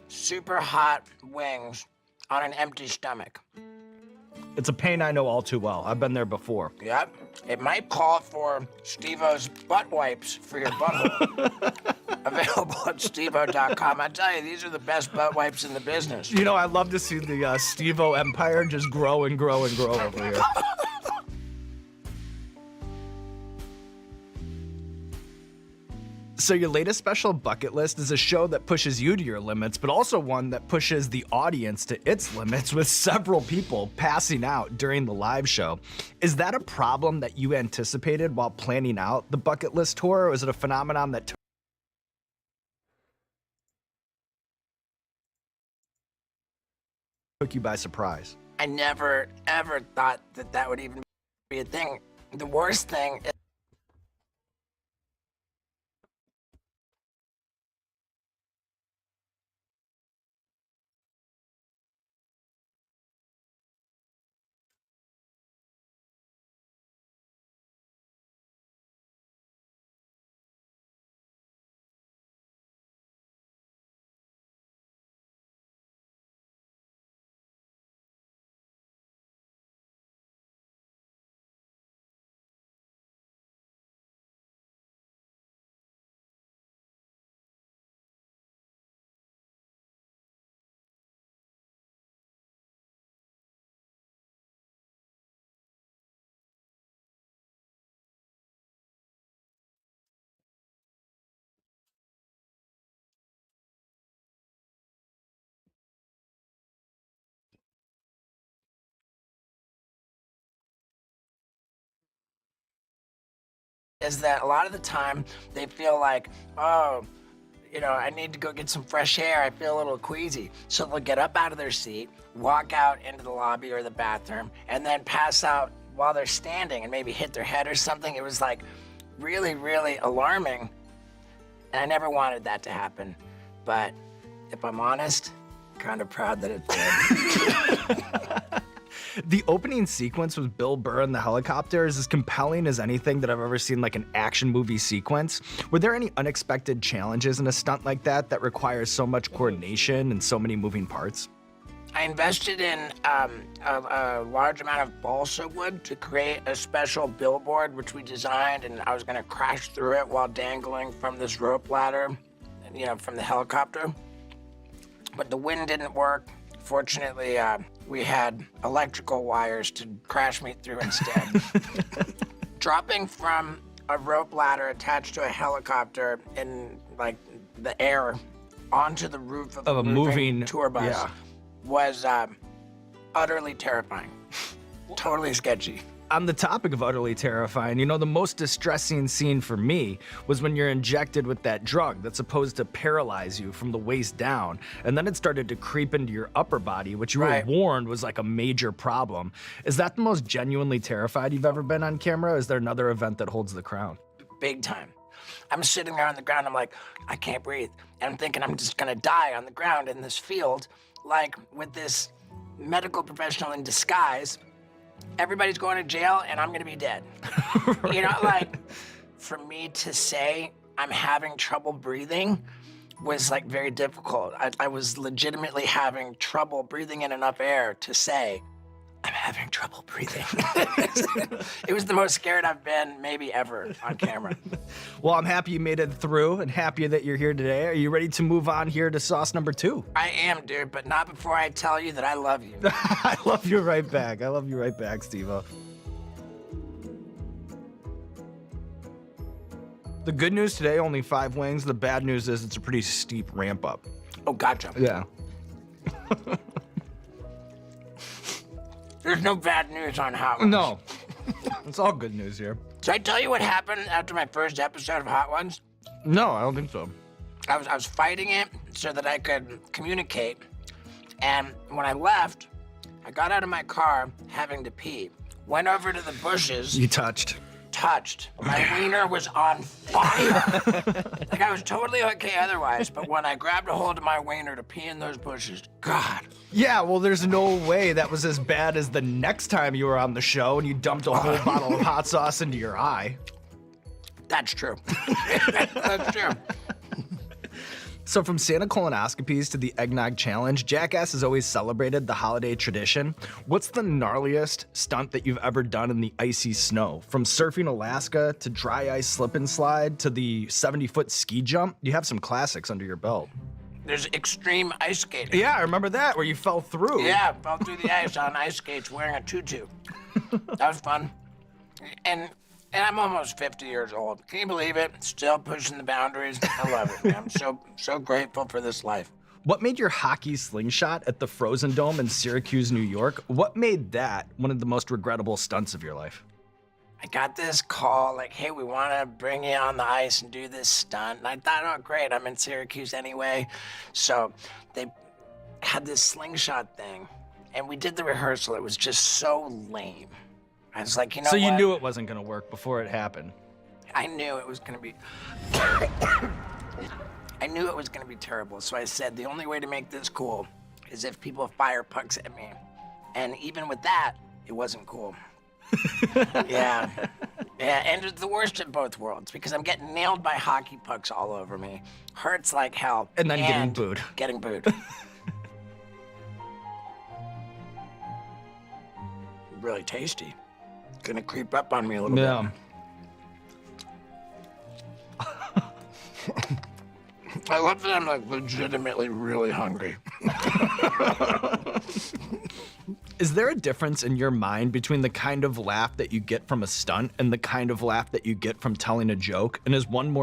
super hot wings on an empty stomach. It's a pain I know all too well. I've been there before. Yep. It might call for Steve-O's butt wipes for your butthole. Available at steveo.com. I tell you, these are the best butt wipes in the business. You know, I'd love to see the Steve-O empire just grow and grow and grow over here. So your latest special, Bucket List, is a show that pushes you to your limits, but also one that pushes the audience to its limits, with several people passing out during the live show. Is that a problem that you anticipated while planning out the Bucket List tour, or is it a phenomenon that took you by surprise? I never, ever thought that that would even be a thing. The worst thing is is that a lot of the time they feel like, oh, you know, I need to go get some fresh air. I feel a little queasy. So they'll get up out of their seat, walk out into the lobby or the bathroom, and then pass out while they're standing and maybe hit their head or something. It was like really, really alarming. And I never wanted that to happen. But if I'm honest, kind of proud that it did. The opening sequence with Bill Burr in the helicopter is as compelling as anything that I've ever seen, like an action movie sequence. Were there any unexpected challenges in a stunt like that requires so much coordination and so many moving parts? I invested in a large amount of balsa wood to create a special billboard, which we designed, and I was gonna crash through it while dangling from this rope ladder, you know, from the helicopter. But the wind didn't work. Fortunately, we had electrical wires to crash me through instead. Dropping from a rope ladder attached to a helicopter in like the air onto the roof of a moving tour bus was utterly terrifying. Totally sketchy. On the topic of utterly terrifying, you know, the most distressing scene for me was when you're injected with that drug that's supposed to paralyze you from the waist down, and then it started to creep into your upper body, which you were warned was like a major problem. Is that the most genuinely terrified you've ever been on camera? Or is there another event that holds the crown? Big time. I'm sitting there on the ground, I'm like, I can't breathe. And I'm thinking I'm just gonna die on the ground in this field, like with this medical professional in disguise. Everybody's going to jail and I'm gonna be dead. Right. You know, like, for me to say I'm having trouble breathing was like very difficult. I was legitimately having trouble breathing in enough air to say, I'm having trouble breathing. It was the most scared I've been maybe ever on camera. Well, I'm happy you made it through and happy that you're here today. Are you ready to move on here to sauce number 2? I am, dude, but not before I tell you that I love you. I love you right back. I love you right back, Steve-O. The good news today, only 5 wings. The bad news is it's a pretty steep ramp up. Oh, gotcha. Yeah. There's no bad news on Hot Ones. No. It's all good news here. Did I tell you what happened after my first episode of Hot Ones? No, I don't think so. I was fighting it so that I could communicate. And when I left, I got out of my car having to pee. Went over to the bushes. You touched. My wiener was on fire. Like, I was totally okay otherwise, but when I grabbed a hold of my wiener to pee in those bushes, God. Yeah, well, there's no way that was as bad as the next time you were on the show and you dumped a whole bottle of hot sauce into your eye. That's true. That's true. So from Santa colonoscopies to the eggnog challenge, Jackass has always celebrated the holiday tradition. What's the gnarliest stunt that you've ever done in the icy snow? From surfing Alaska to dry ice slip and slide to the 70-foot ski jump, you have some classics under your belt. There's extreme ice skating. Yeah, I remember that, where you fell through. Yeah, fell through the ice on ice skates wearing a tutu. That was fun. And I'm almost 50 years old. Can you believe it? Still pushing the boundaries. I love it, man. I'm so grateful for this life. What made your hockey slingshot at the Frozen Dome in Syracuse, New York? What made that one of the most regrettable stunts of your life? I got this call like, hey, we want to bring you on the ice and do this stunt. And I thought, oh, great, I'm in Syracuse anyway. So they had this slingshot thing, and we did the rehearsal. It was just so lame. I was like, you know what? So you knew it wasn't going to work before it happened. I knew it was going to be... I knew it was going to be terrible. So I said, the only way to make this cool is if people fire pucks at me. And even with that, it wasn't cool. Yeah, and it's the worst of both worlds because I'm getting nailed by hockey pucks all over me. Hurts like hell. And then getting booed. Getting booed. Really tasty. Gonna creep up on me a little bit. I love that I'm like legitimately really hungry. Is there a difference in your mind between the kind of laugh that you get from a stunt and the kind of laugh that you get from telling a joke? And is one more